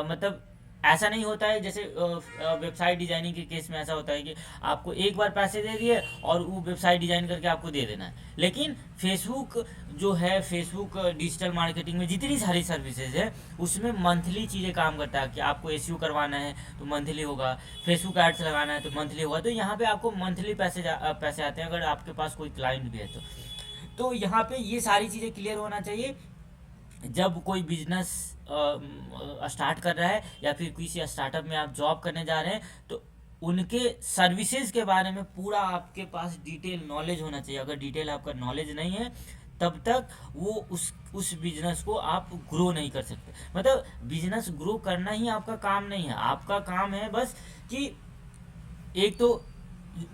मतलब ऐसा नहीं होता है जैसे वेबसाइट डिजाइनिंग के केस में ऐसा होता है कि आपको एक बार पैसे दे दिए और वो वेबसाइट डिजाइन करके आपको दे देना है। लेकिन फेसबुक जो है, फेसबुक डिजिटल मार्केटिंग में जितनी सारी सर्विसेज है उसमें मंथली चीज़ें काम करता है कि आपको एसईओ करवाना है तो मंथली होगा, फेसबुक एड्स लगाना है तो मंथली होगा। तो यहाँ पे आपको मंथली पैसे आते हैं अगर आपके पास कोई क्लाइंट भी है तो यहाँ पे ये सारी चीज़ें क्लियर होना चाहिए। जब कोई बिजनेस स्टार्ट कर रहा है या फिर किसी स्टार्टअप में आप जॉब करने जा रहे हैं तो उनके सर्विसेज के बारे में पूरा आपके पास डिटेल नॉलेज होना चाहिए। अगर डिटेल आपका नॉलेज नहीं है तब तक वो उस बिजनेस को आप ग्रो नहीं कर सकते। मतलब बिजनेस ग्रो करना ही आपका काम नहीं है, आपका काम है बस कि एक तो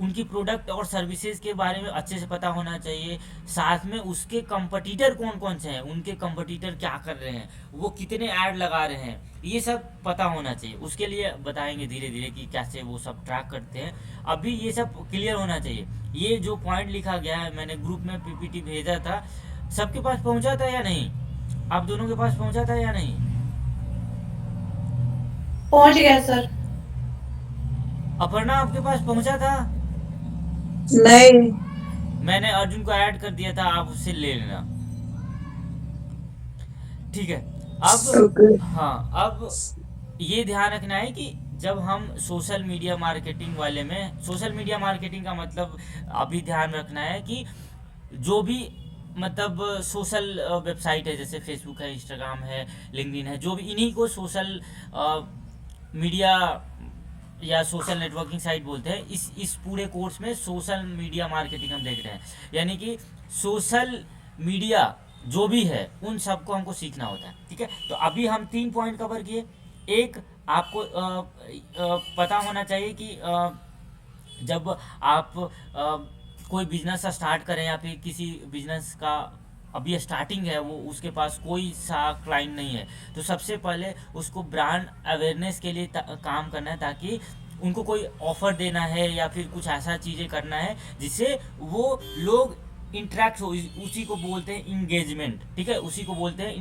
उनकी प्रोडक्ट और सर्विसेज के बारे में अच्छे से पता होना चाहिए, साथ में उसके कंपटीटर कौन कौन से हैं, उनके कंपटीटर क्या कर रहे हैं, वो कितने ऐड लगा रहे हैं, ये सब पता होना चाहिए। उसके लिए बताएंगे धीरे धीरे कि कैसे वो सब ट्रैक करते हैं। अभी ये सब क्लियर होना चाहिए। ये जो पॉइंट लिखा गया है, मैंने ग्रुप में पीपीटी भेजा था, सबके पास पहुंचा था या नहीं? आप दोनों के पास पहुंचा था या नहीं? पहुंच गया सर। अपर्णा आपके पास पहुंचा था? नहीं। मैंने अर्जुन को ऐड कर दिया था, आप उससे ले लेना। ठीक है। ओके। अब हाँ, अब ये ध्यान रखना है कि जब हम सोशल मीडिया मार्केटिंग वाले में, सोशल मीडिया मार्केटिंग का मतलब अभी ध्यान रखना है कि जो भी मतलब सोशल वेबसाइट है, जैसे फेसबुक है, इंस्टाग्राम है, लिंक्डइन है, जो भी इन्हीं को सोशल मीडिया या सोशल नेटवर्किंग साइट बोलते हैं। इस पूरे कोर्स में सोशल मीडिया मार्केटिंग हम देख रहे हैं, यानी कि सोशल मीडिया जो भी है उन सबको हमको सीखना होता है। ठीक है, तो अभी हम 3 पॉइंट कवर किए। एक, आपको पता होना चाहिए कि जब आप कोई बिजनेस स्टार्ट करें या फिर किसी बिजनेस का अभी स्टार्टिंग है, वो उसके पास कोई सा क्लाइंट नहीं है, तो सबसे पहले उसको ब्रांड अवेयरनेस के लिए काम करना है, ताकि उनको कोई ऑफर देना है या फिर कुछ ऐसा चीज़ें करना है जिससे वो लोग इंटरेक्ट हो। उसी को बोलते हैं इंगेजमेंट। ठीक है, उसी को बोलते हैं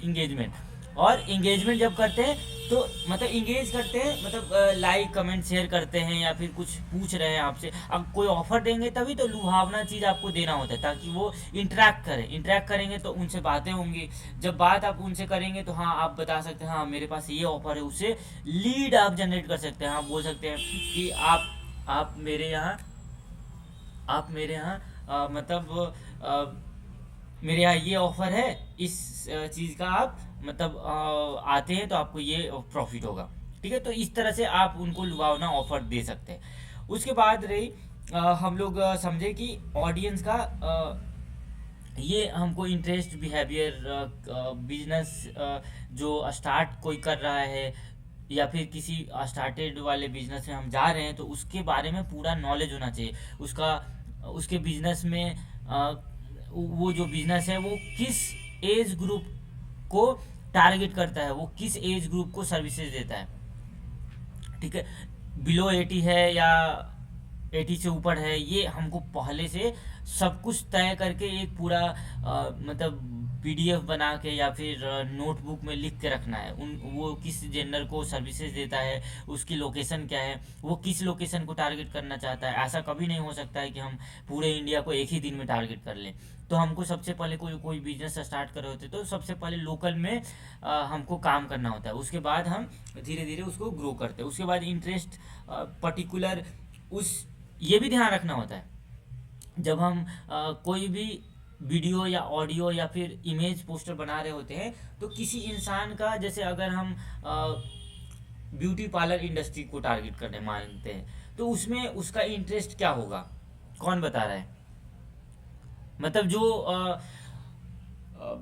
इंगेजमेंट। और इंगेजमेंट जब करते हैं तो मतलब इंगेज करते हैं, मतलब लाइक कमेंट शेयर करते हैं या फिर कुछ पूछ रहे हैं आपसे। अब कोई ऑफर देंगे तभी तो लुभावना चीज़ आपको देना होता है, ताकि वो इंटरेक्ट करें। इंटरेक्ट करेंगे तो उनसे बातें होंगी, जब बात आप उनसे करेंगे तो हाँ आप बता सकते हैं हाँ मेरे पास ये ऑफर है, उससे लीड आप जनरेट कर सकते हैं। आप बोल सकते हैं कि आप मेरे यहाँ मतलब मेरे यहाँ ये ऑफर है, इस चीज़ का आप मतलब आते हैं तो आपको ये प्रॉफिट होगा। ठीक है, तो इस तरह से आप उनको लुभावना ऑफर दे सकते हैं। उसके बाद रही हम लोग समझे कि ऑडियंस का ये हमको इंटरेस्ट, बिहेवियर, बिजनेस जो स्टार्ट कोई कर रहा है या फिर किसी स्टार्टेड वाले बिजनेस में हम जा रहे हैं तो उसके बारे में पूरा नॉलेज होना चाहिए। उसके बिजनेस में वो जो बिजनेस है वो किस एज ग्रुप को टारगेट करता है, वो किस एज ग्रुप को सर्विसेज देता है। ठीक है, बिलो 80 है या 80 से ऊपर है, ये हमको पहले से सब कुछ तय करके एक पूरा मतलब पीडीएफ बना के या फिर नोटबुक में लिख के रखना है। वो किस जेंडर को सर्विसेज देता है, उसकी लोकेशन क्या है, वो किस लोकेशन को टारगेट करना चाहता है। ऐसा कभी नहीं हो सकता है कि हम पूरे इंडिया को एक ही दिन में टारगेट कर लें। तो हमको सबसे पहले कोई बिजनेस स्टार्ट कर रहे होते तो सबसे पहले लोकल में हमको काम करना होता है। उसके बाद हम धीरे धीरे उसको ग्रो करते हैं। उसके बाद इंटरेस्ट पर्टिकुलर ये भी ध्यान रखना होता है जब हम कोई भी वीडियो या ऑडियो या फिर इमेज पोस्टर बना रहे होते हैं, तो किसी इंसान का, जैसे अगर हम ब्यूटी पार्लर इंडस्ट्री को टारगेट करने मानते हैं, तो उसमें उसका इंटरेस्ट क्या होगा, कौन बता रहा है? मतलब जो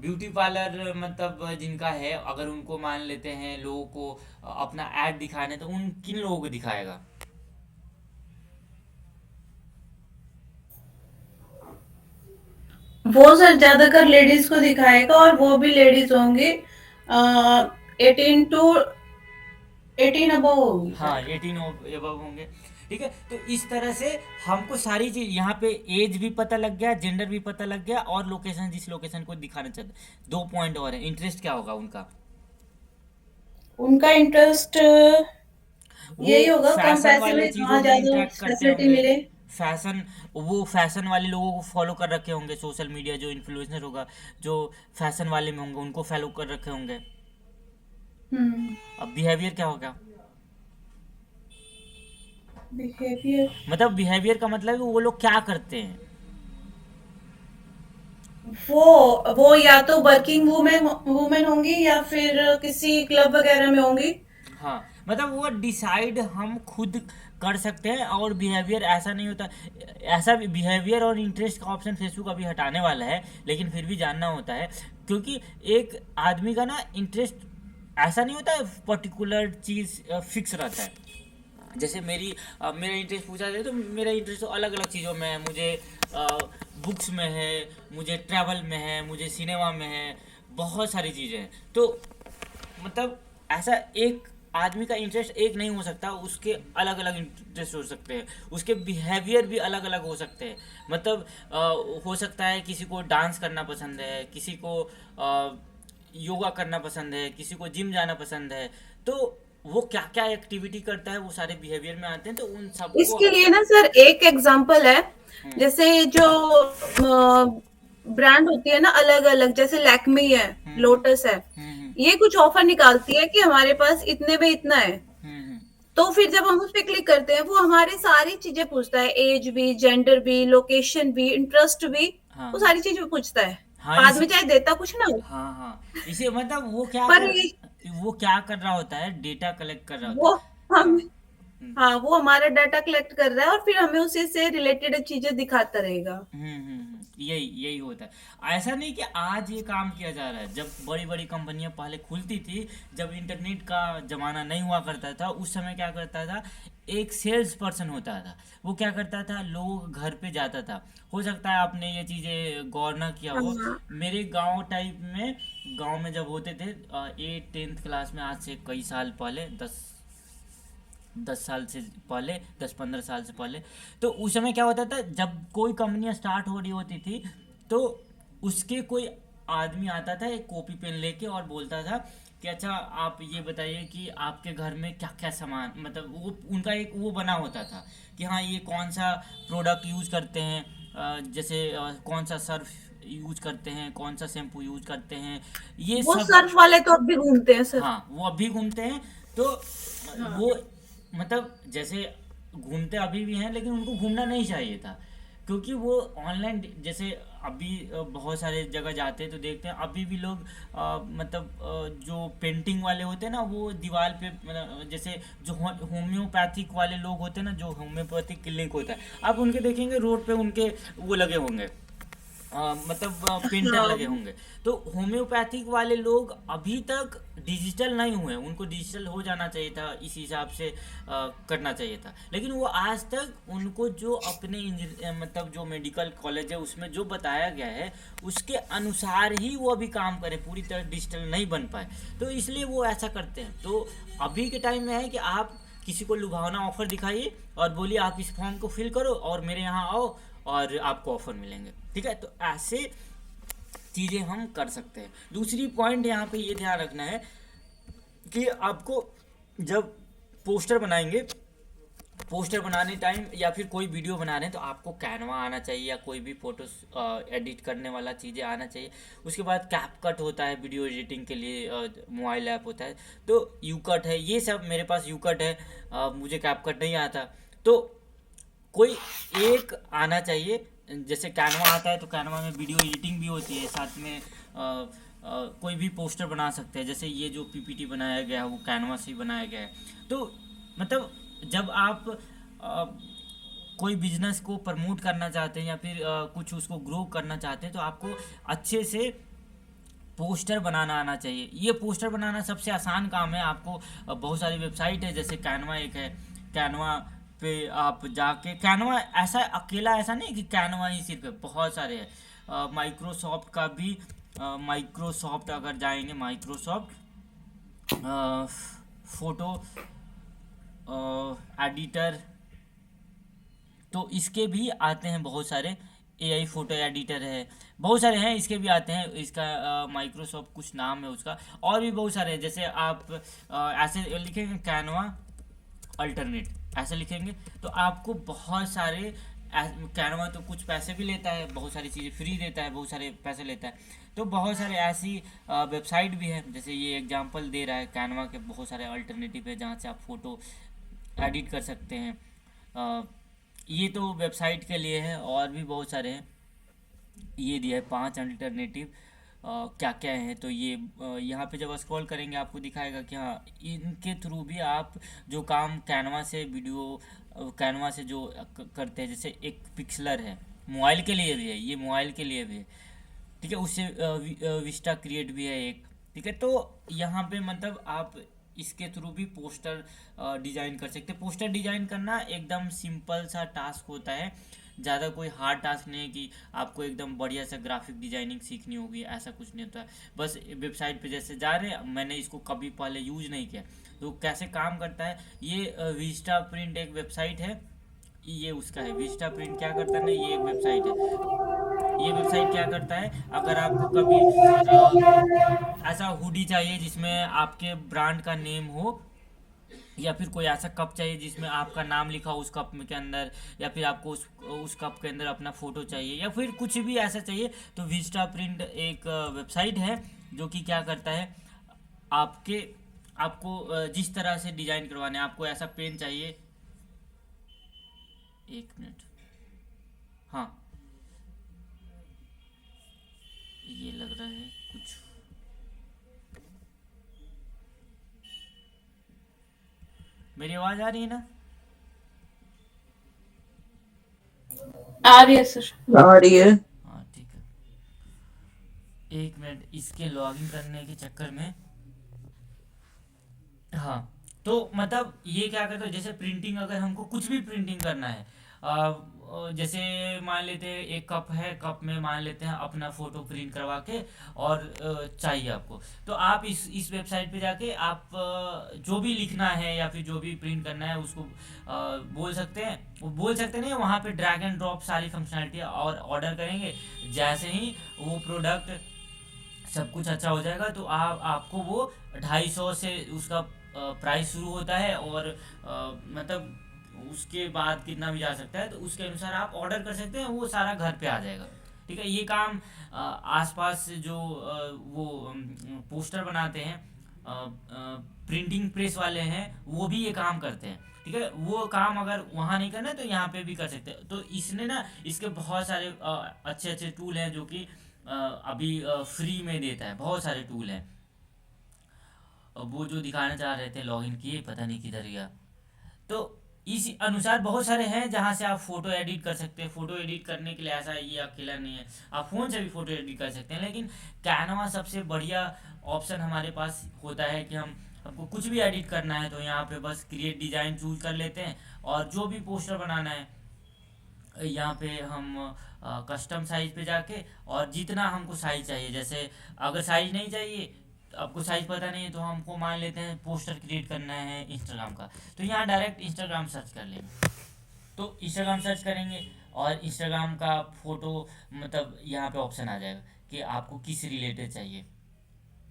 ब्यूटी पार्लर मतलब जिनका है, अगर उनको मान लेते हैं लोगों को अपना ऐड दिखाने, तो उन किन लोगों को दिखाएगा? वो सर ज्यादातर लेडीज को दिखाएगा, और वो भी लेडीज होंगी 18 अबव होगी हाँ, सर। 18 एबव होंगे। ठीक है, तो इस तरह से हमको सारी चीज यहाँ पे, एज भी पता लग गया, जेंडर भी पता लग गया, और लोकेशन, जिस लोकेशन को दिखाना चाहते। 2 पॉइंट और है, इंटरेस्ट क्या होगा उनका? उनका इंटरेस्ट वो यही होगा, कम फैशन पैसे वाले में चीजों कहाँ में ज्यादा इंटरेक्ट करते फैसिलिटी होंगे। मिले। फैशन, वो फैशन वाले लोगों को फॉलो कर रखे होंगे, सोशल मीडिया जो इन्फ्लुएंसर होगा, जो फैशन वाले में होंगे, उनको फॉलो कर रखे होंगे। हम्म। अब बिहेवियर क्या होगा? बिहेवियर, मतलब बिहेवियर का मतलब है वो लोग क्या करते हैं। वो या तो वर्किंग वुमेन वुमेन होंगी, या फिर किसी क्लब वगैरह में होंगी। हाँ, मतलब वो डिसाइड हम खुद कर सकते हैं, और बिहेवियर ऐसा नहीं होता। ऐसा भी बिहेवियर और इंटरेस्ट का ऑप्शन फेसबुक अभी हटाने वाला है, लेकिन फिर भी जानना होता है, क्योंकि एक आदमी का ना इंटरेस्ट ऐसा नहीं होता है, पर्टिकुलर चीज़ फिक्स रहता है। जैसे मेरा इंटरेस्ट पूछा जाए, तो मेरा इंटरेस्ट तो अलग अलग चीज़ों में है। मुझे बुक्स में है, मुझे ट्रैवल में है, मुझे सिनेमा में है, बहुत सारी चीज़ें हैं। तो मतलब ऐसा एक आदमी का इंटरेस्ट एक नहीं हो सकता, उसके अलग अलग इंटरेस्ट हो सकते हैं, उसके बिहेवियर भी अलग अलग हो सकते हैं। मतलब हो सकता है किसी को डांस करना पसंद है, किसी को योगा करना पसंद है, किसी को जिम जाना पसंद है। तो वो क्या क्या एक्टिविटी करता है, वो सारे बिहेवियर में आते हैं, तो उन सबको। इसके लिए ना सर एक एग्जांपल है, हम्म, जैसे जो ब्रांड होती है ना अलग अलग, जैसे लैक्मी है, हम्म, लोटस है, हम्म, ये कुछ ऑफर निकालती है कि हमारे पास इतने में इतना है। हम्म, तो फिर जब हम उस पर क्लिक करते हैं, वो हमारी सारी चीजें पूछता है, एज भी, जेंडर भी, लोकेशन भी, इंटरेस्ट भी, हाँ, वो सारी चीजें पूछता है। हाँ, बाद में चाहे देता कुछ ना हो, हाँ, हाँ, इसे मतलब पर ये वो क्या कर रहा होता है, डेटा कलेक्ट कर रहा होता वो है। हम, हाँ, हम्म, हाँ, वो हमारा डाटा कलेक्ट कर रहा है, और फिर हमें उसी से रिलेटेड चीजें दिखाता रहेगा। यही यही होता है। ऐसा नहीं कि आज ये काम किया जा रहा है। जब बड़ी बड़ी कंपनियां पहले खुलती थी, जब इंटरनेट का ज़माना नहीं हुआ करता था, उस समय क्या करता था, एक सेल्स पर्सन होता था। वो क्या करता था, लोग घर पे जाता था। हो सकता है आपने ये चीज़ें गौर ना किया हो। हाँ। मेरे गांव टाइप में, गांव में जब होते थे 8th क्लास में, आज से कई साल पहले, 10 साल से पहले, 10-15 साल से पहले, तो उस समय क्या होता था, जब कोई कंपनियां स्टार्ट हो रही होती थी, तो उसके कोई आदमी आता था एक कॉपी पेन लेके, और बोलता था कि अच्छा आप ये बताइए कि आपके घर में क्या क्या सामान, मतलब वो उनका एक वो बना होता था कि हाँ ये कौन सा प्रोडक्ट यूज़ करते हैं, जैसे कौन सा सर्फ यूज करते हैं, कौन सा शैम्पू यूज करते हैं, ये वो सब। सर्फ वाले तो अब भी घूमते हैं सर। हाँ, वो अभी घूमते हैं। तो हाँ। वो मतलब जैसे घूमते अभी भी हैं, लेकिन उनको घूमना नहीं चाहिए था, क्योंकि वो ऑनलाइन, जैसे अभी बहुत सारे जगह जाते हैं तो देखते हैं अभी भी लोग मतलब जो पेंटिंग वाले होते हैं ना, वो दीवार पे, मतलब जैसे जो होम्योपैथिक वाले लोग होते हैं ना, जो होम्योपैथिक क्लिनिक होता है, आप उनके देखेंगे रोड पे उनके वो लगे होंगे, मतलब पेंटर हाँ। लगे होंगे। तो होम्योपैथिक वाले लोग अभी तक डिजिटल नहीं हुए, उनको डिजिटल हो जाना चाहिए था, इस हिसाब से करना चाहिए था। लेकिन वो आज तक उनको जो अपने मतलब जो मेडिकल कॉलेज है उसमें जो बताया गया है, उसके अनुसार ही वो अभी काम करे, पूरी तरह डिजिटल नहीं बन पाए। तो इसलिए वो ऐसा करते हैं। तो अभी के टाइम में है कि आप किसी को लुभावना ऑफर दिखाइए और बोलिए आप इस फॉर्म को फिल करो और मेरे यहाँ आओ और आपको ऑफर मिलेंगे। ठीक है, तो ऐसे चीज़ें हम कर सकते हैं। दूसरी पॉइंट यहाँ पे ये ध्यान रखना है कि आपको जब पोस्टर बनाएंगे, पोस्टर बनाने टाइम या फिर कोई वीडियो बना रहे हैं, तो आपको कैनवा आना चाहिए या कोई भी फोटो एडिट करने वाला चीज़ें आना चाहिए। उसके बाद कैपकट होता है वीडियो एडिटिंग के लिए, मोबाइल ऐप होता है। तो यूकट है, ये सब मेरे पास यूकट है, मुझे कैपकट नहीं आता। तो कोई एक आना चाहिए जैसे कैनवा आता है तो कैनवा में वीडियो एडिटिंग भी होती है, साथ में कोई भी पोस्टर बना सकते हैं। जैसे ये जो पीपीटी बनाया गया है वो कैनवा से ही बनाया गया है। तो मतलब जब आप अ, कोई बिजनेस को प्रमोट करना चाहते हैं या फिर कुछ उसको ग्रो करना चाहते हैं तो आपको अच्छे से पोस्टर बनाना आना चाहिए। ये पोस्टर बनाना सबसे आसान काम है। आपको बहुत सारी वेबसाइट है, जैसे कैनवा एक है। कैनवा पे आप जाके, कैनवा ऐसा अकेला ऐसा नहीं कि कैनवा ही सिर्फ है, बहुत सारे हैं। माइक्रोसॉफ्ट का भी, माइक्रोसॉफ्ट अगर जाएंगे, माइक्रोसॉफ्ट फोटो एडिटर, तो इसके भी आते हैं बहुत सारे। एआई फोटो एडिटर है, बहुत सारे हैं, इसके भी आते हैं। इसका माइक्रोसॉफ्ट कुछ नाम है उसका, और भी बहुत सारे हैं। जैसे आप ऐसे लिखेंगे कैनवा अल्टरनेट, ऐसे लिखेंगे तो आपको बहुत सारे। कैनवा तो कुछ पैसे भी लेता है, बहुत सारी चीज़ें फ्री देता है, बहुत सारे पैसे लेता है। तो बहुत सारे ऐसी वेबसाइट भी हैं, जैसे ये एग्जांपल दे रहा है कैनवा के। बहुत सारे अल्टरनेटिव है जहाँ से आप फोटो एडिट कर सकते हैं। ये तो वेबसाइट के लिए है, और भी बहुत सारे हैं। ये दिया है 5 अल्टरनेटिव क्या क्या है। तो ये यहाँ पे जब स्क्रॉल करेंगे आपको दिखाएगा कि हाँ, इनके थ्रू भी आप जो काम कैनवा से वीडियो, कैनवा से जो करते हैं। जैसे एक पिक्सलर है, मोबाइल के लिए भी है, ये मोबाइल के लिए भी है, ठीक है। उससे विस्टा क्रिएट भी है एक, ठीक है। तो यहाँ पे मतलब आप इसके थ्रू भी पोस्टर डिजाइन कर सकते हैं। पोस्टर डिजाइन करना एकदम सिंपल सा टास्क होता है, ज़्यादा कोई हार्ड टास्क नहीं है कि आपको एकदम बढ़िया सा ग्राफिक डिजाइनिंग सीखनी होगी, ऐसा कुछ नहीं होता है। बस वेबसाइट पे जैसे जा रहे हैं, मैंने इसको कभी पहले यूज नहीं किया, तो कैसे काम करता है ये। विस्टा प्रिंट एक वेबसाइट है, ये उसका है। विस्टा प्रिंट क्या करता है ना, ये एक वेबसाइट है। ये वेबसाइट क्या करता है, अगर आपको कभी ऐसा हुडी चाहिए जिसमें आपके ब्रांड का नेम हो, या फिर कोई ऐसा कप चाहिए जिसमें आपका नाम लिखा हो उस कप में के अंदर, या फिर आपको उस कप के अंदर अपना फ़ोटो चाहिए, या फिर कुछ भी ऐसा चाहिए, तो विस्टा प्रिंट एक वेबसाइट है जो कि क्या करता है, आपको जिस तरह से डिज़ाइन करवाने, आपको ऐसा पेन चाहिए। एक मिनट, हाँ, ये लग रहा है कुछ। मेरी आवाज़ आ रही है ना? आ रही है सर। आ रही है। हाँ ठीक है, एक मिनट, इसके लॉगिन करने के चक्कर में। हाँ, तो मतलब ये क्या करता है, जैसे प्रिंटिंग, अगर हमको कुछ भी प्रिंटिंग करना है, जैसे मान लेते हैं एक कप है, कप में मान लेते हैं अपना फोटो प्रिंट करवा के, और चाहिए आपको, तो आप इस वेबसाइट पे जाके आप जो भी लिखना है या फिर जो भी प्रिंट करना है उसको बोल सकते हैं। वो बोल सकते नहीं, वहाँ पे ड्रैग एंड ड्रॉप सारी फंक्शनलिटी, और ऑर्डर करेंगे। जैसे ही वो प्रोडक्ट सब कुछ अच्छा हो जाएगा तो आपको वो 250 से उसका प्राइस शुरू होता है, और मतलब उसके बाद कितना भी जा सकता है, तो उसके अनुसार आप ऑर्डर कर सकते हैं, वो सारा घर पे आ जाएगा, ठीक है। ये काम आसपास जो वो पोस्टर बनाते हैं, प्रिंटिंग प्रेस वाले हैं, वो भी ये काम करते हैं, ठीक है। वो काम अगर वहाँ नहीं करना है तो यहाँ पे भी कर सकते हैं। तो इसने ना, इसके बहुत सारे अच्छे अच्छे टूल हैं जो कि अभी फ्री में देता है, बहुत सारे टूल हैं। वो जो दिखाना चाह रहे थे लॉगिन किए, पता नहीं किधर गया। तो इस अनुसार बहुत सारे हैं जहाँ से आप फोटो एडिट कर सकते हैं। फोटो एडिट करने के लिए ऐसा ये अकेला नहीं है, आप फ़ोन से भी फोटो एडिट कर सकते हैं, लेकिन कैनवा सबसे बढ़िया ऑप्शन हमारे पास होता है कि हमको कुछ भी एडिट करना है तो यहाँ पे बस क्रिएट डिज़ाइन चूज कर लेते हैं, और जो भी पोस्टर बनाना है यहाँ पे हम कस्टम साइज पे जाके, और जितना हमको साइज चाहिए, जैसे अगर साइज नहीं चाहिए, आपको साइज पता नहीं है, तो हमको मान लेते हैं पोस्टर क्रिएट करना है इंस्टाग्राम का, तो यहाँ डायरेक्ट इंस्टाग्राम सर्च कर लेंगे। तो इंस्टाग्राम सर्च करेंगे और इंस्टाग्राम का फ़ोटो, मतलब यहाँ पे ऑप्शन आ जाएगा कि आपको किस रिलेटेड चाहिए।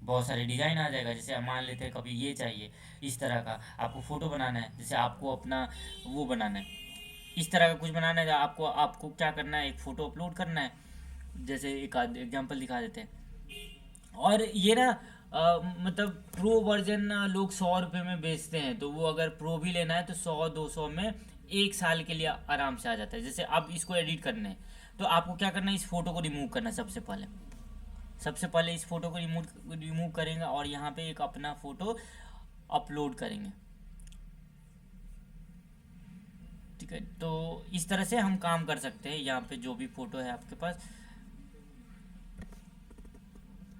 बहुत सारे डिज़ाइन आ जाएगा। जैसे मान लेते हैं कभी ये चाहिए, इस तरह का आपको फ़ोटो बनाना है, जैसे आपको अपना वो बनाना है, इस तरह का कुछ बनाना है, आपको आपको क्या करना है, एक फ़ोटो अपलोड करना है। जैसे एक आध एग्जांपल दिखा देते हैं। और ये ना मतलब प्रो वर्जन लोग 100 रुपये में बेचते हैं, तो वो अगर प्रो भी लेना है तो 100-200 में 1 साल के लिए आराम से आ जाता है। जैसे अब इसको एडिट करने हैं तो आपको क्या करना है, इस फोटो को रिमूव करना है सबसे पहले इस फोटो को रिमूव करेंगे और यहाँ पे एक अपना फोटो अपलोड करेंगे। ठीक है, तो इस तरह से हम काम कर सकते हैं। यहाँ पे जो भी फोटो है आपके पास,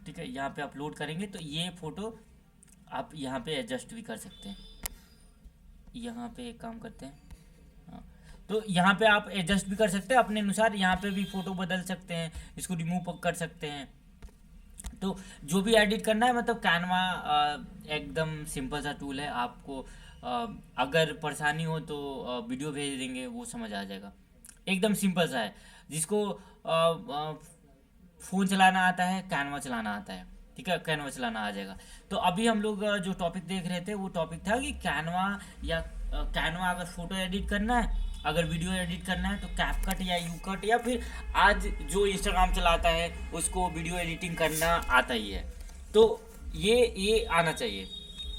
ठीक है, यहाँ पे अपलोड करेंगे तो ये फोटो आप यहाँ पे एडजस्ट भी कर सकते हैं। यहाँ पे एक काम करते हैं, हाँ, तो यहाँ पे आप एडजस्ट भी कर सकते हैं अपने अनुसार, यहाँ पे भी फ़ोटो बदल सकते हैं, इसको रिमूव कर सकते हैं। तो जो भी एडिट करना है, मतलब कैनवा एकदम सिंपल सा टूल है। आपको अगर परेशानी हो तो वीडियो भेज देंगे, वो समझ आ जाएगा। एकदम सिंपल सा है, जिसको फ़ोन चलाना आता है, कैनवा चलाना आता है, ठीक है, कैनवा चलाना आ जाएगा। तो अभी हम लोग जो टॉपिक देख रहे थे वो टॉपिक था कि कैनवा या कैनवा अगर फ़ोटो एडिट करना है, अगर वीडियो एडिट करना है तो कैपकट या यूकट, या फिर आज जो इंस्टाग्राम चलाता है उसको वीडियो एडिटिंग करना आता ही है, तो ये आना चाहिए,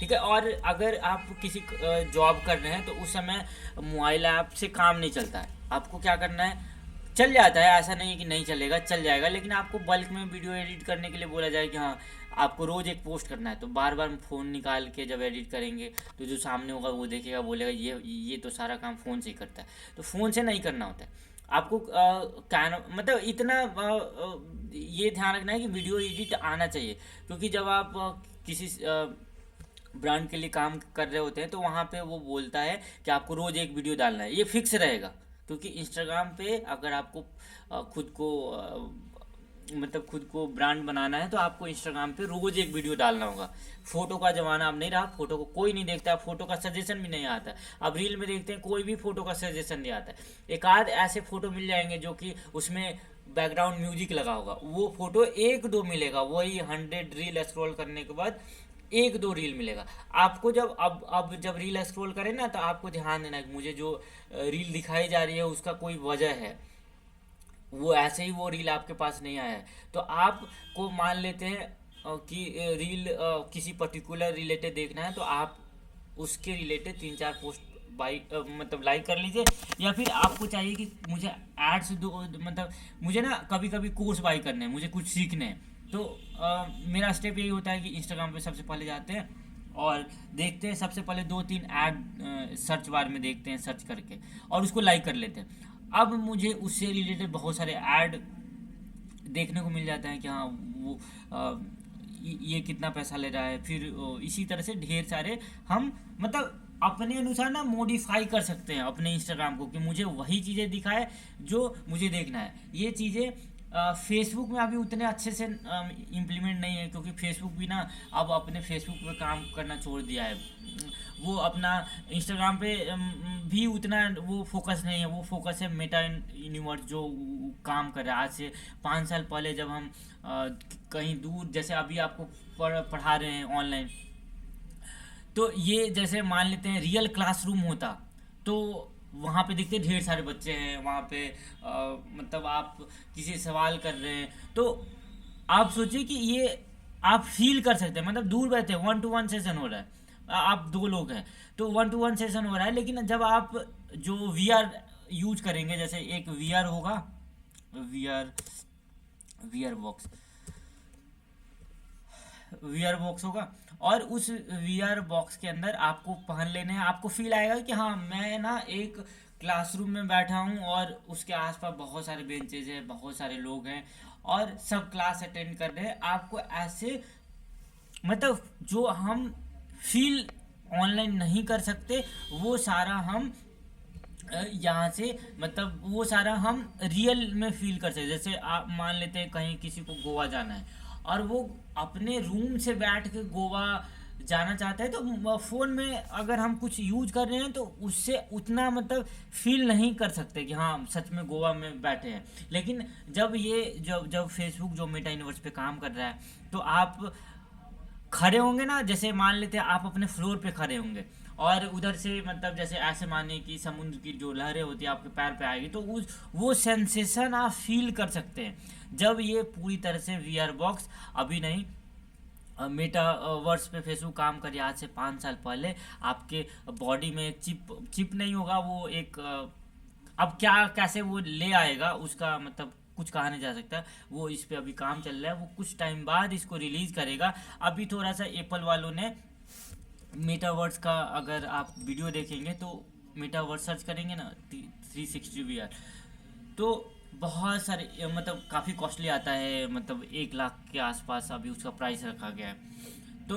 ठीक है। और अगर आप किसी जॉब कर रहे हैं तो उस समय मोबाइल ऐप से काम नहीं चलता है, आपको क्या करना है, चल जाता है, ऐसा नहीं है कि नहीं चलेगा, चल जाएगा, लेकिन आपको बल्क में वीडियो एडिट करने के लिए बोला जाए कि हाँ आपको रोज़ एक पोस्ट करना है, तो बार बार फ़ोन निकाल के जब एडिट करेंगे तो जो सामने होगा वो देखेगा, बोलेगा ये तो सारा काम फ़ोन से ही करता है। तो फ़ोन से नहीं करना होता है आपको। मतलब इतना ये ध्यान रखना है कि वीडियो एडिट आना चाहिए, क्योंकि जब आप किसी ब्रांड के लिए काम कर रहे होते हैं तो वहाँ पे वो बोलता है कि आपको रोज़ एक वीडियो डालना है, ये फिक्स रहेगा। क्योंकि इंस्टाग्राम पे अगर आपको खुद को ब्रांड बनाना है तो आपको इंस्टाग्राम पे रोज़ एक वीडियो डालना होगा। फ़ोटो का ज़माना अब नहीं रहा, फ़ोटो को कोई नहीं देखता, फ़ोटो का सजेशन भी नहीं आता। अब रील में देखते हैं कोई भी फ़ोटो का सजेशन नहीं आता। एक आध ऐसे फ़ोटो मिल जाएंगे जो कि उसमें बैकग्राउंड म्यूजिक लगा होगा, वो फ़ोटो एक दो मिलेगा, वही 100 रील स्क्रॉल करने के बाद एक दो रील मिलेगा आपको। जब अब जब रील स्क्रॉल करें ना तो आपको ध्यान देना है कि मुझे जो रील दिखाई जा रही है उसका कोई वजह है, वो ऐसे ही वो रील आपके पास नहीं आया है। तो आपको मान लेते हैं कि रील किसी पर्टिकुलर रिलेटेड देखना है, तो आप उसके रिलेटेड 3-4 पोस्ट मतलब लाइक कर लीजिए। या फिर आपको चाहिए कि मुझे एड्स दो, मतलब मुझे ना कभी कभी कोर्स बाई करने हैं, मुझे कुछ सीखने हैं, तो मेरा स्टेप यही होता है कि इंस्टाग्राम पे सबसे पहले जाते हैं और देखते हैं, सबसे पहले 2-3 ऐड सर्च बार में देखते हैं सर्च करके, और उसको लाइक कर लेते हैं। अब मुझे उससे रिलेटेड बहुत सारे ऐड देखने को मिल जाते हैं कि हाँ वो ये कितना पैसा ले रहा है। फिर इसी तरह से ढेर सारे हम मतलब अपने अनुसार ना मॉडिफाई कर सकते हैं अपने इंस्टाग्राम को, कि मुझे वही चीज़ें दिखाए जो मुझे देखना है। ये चीज़ें फेसबुक में अभी उतने अच्छे से इम्प्लीमेंट नहीं है, क्योंकि फेसबुक भी ना अब अपने फेसबुक पे काम करना छोड़ दिया है। वो अपना इंस्टाग्राम पे भी उतना वो फोकस नहीं है, वो फोकस है मेटा यूनिवर्स जो काम कर रहा है। आज से 5 साल पहले जब हम कहीं दूर, जैसे अभी आपको पढ़ा रहे हैं ऑनलाइन, तो ये जैसे मान लेते हैं रियल क्लासरूम होता, तो वहाँ पे देखते ढेर सारे बच्चे हैं वहाँ पे, मतलब आप किसी सवाल कर रहे हैं तो आप सोचिए कि ये आप फील कर सकते हैं, मतलब दूर बैठे 1-to-1 सेशन हो रहा है, आप 2 लोग हैं तो 1-to-1 सेशन हो रहा है। लेकिन जब आप जो VR यूज करेंगे, जैसे एक VR होगा, VR बॉक्स होगा, और उस VR बॉक्स के अंदर आपको पहन लेने हैं। आपको फील आएगा कि हाँ मैं ना एक क्लासरूम में बैठा हूँ और उसके आसपास बहुत सारे बेंचेज हैं, बहुत सारे लोग हैं और सब क्लास अटेंड कर रहे हैं। आपको ऐसे मतलब जो हम फील ऑनलाइन नहीं कर सकते वो सारा हम यहाँ से, मतलब वो सारा हम रियल में फील कर सकते। जैसे आप मान लेते हैं कहीं किसी को गोवा जाना है और वो अपने रूम से बैठ के गोवा जाना चाहता है, तो फ़ोन में अगर हम कुछ यूज कर रहे हैं तो उससे उतना मतलब फील नहीं कर सकते कि हाँ सच में गोवा में बैठे हैं। लेकिन जब फेसबुक जो मेटा यूनिवर्स पे काम कर रहा है, तो आप खड़े होंगे ना, जैसे मान लेते हैं आप अपने फ्लोर पे खड़े होंगे और उधर से मतलब जैसे ऐसे मानिए कि समुद्र की जो लहरें होती है आपके पैर पे आएगी, तो वो सेंसेशन आप फील कर सकते हैं जब ये पूरी तरह से VR बॉक्स, अभी नहीं मेटावर्स पे फेसबुक काम करिए आज से 5 साल पहले, आपके बॉडी में एक चिप नहीं होगा, वो एक अब क्या कैसे वो ले आएगा उसका मतलब कुछ कहा नहीं जा सकता। वो इस पे अभी काम चल रहा है, वो कुछ टाइम बाद इसको रिलीज करेगा। अभी थोड़ा सा एप्पल वालों ने मेटावर्स का, अगर आप वीडियो देखेंगे तो मेटावर्स सर्च करेंगे ना 360 VR, तो बहुत सारे मतलब काफ़ी कॉस्टली आता है, मतलब 1 लाख के आसपास अभी उसका प्राइस रखा गया है। तो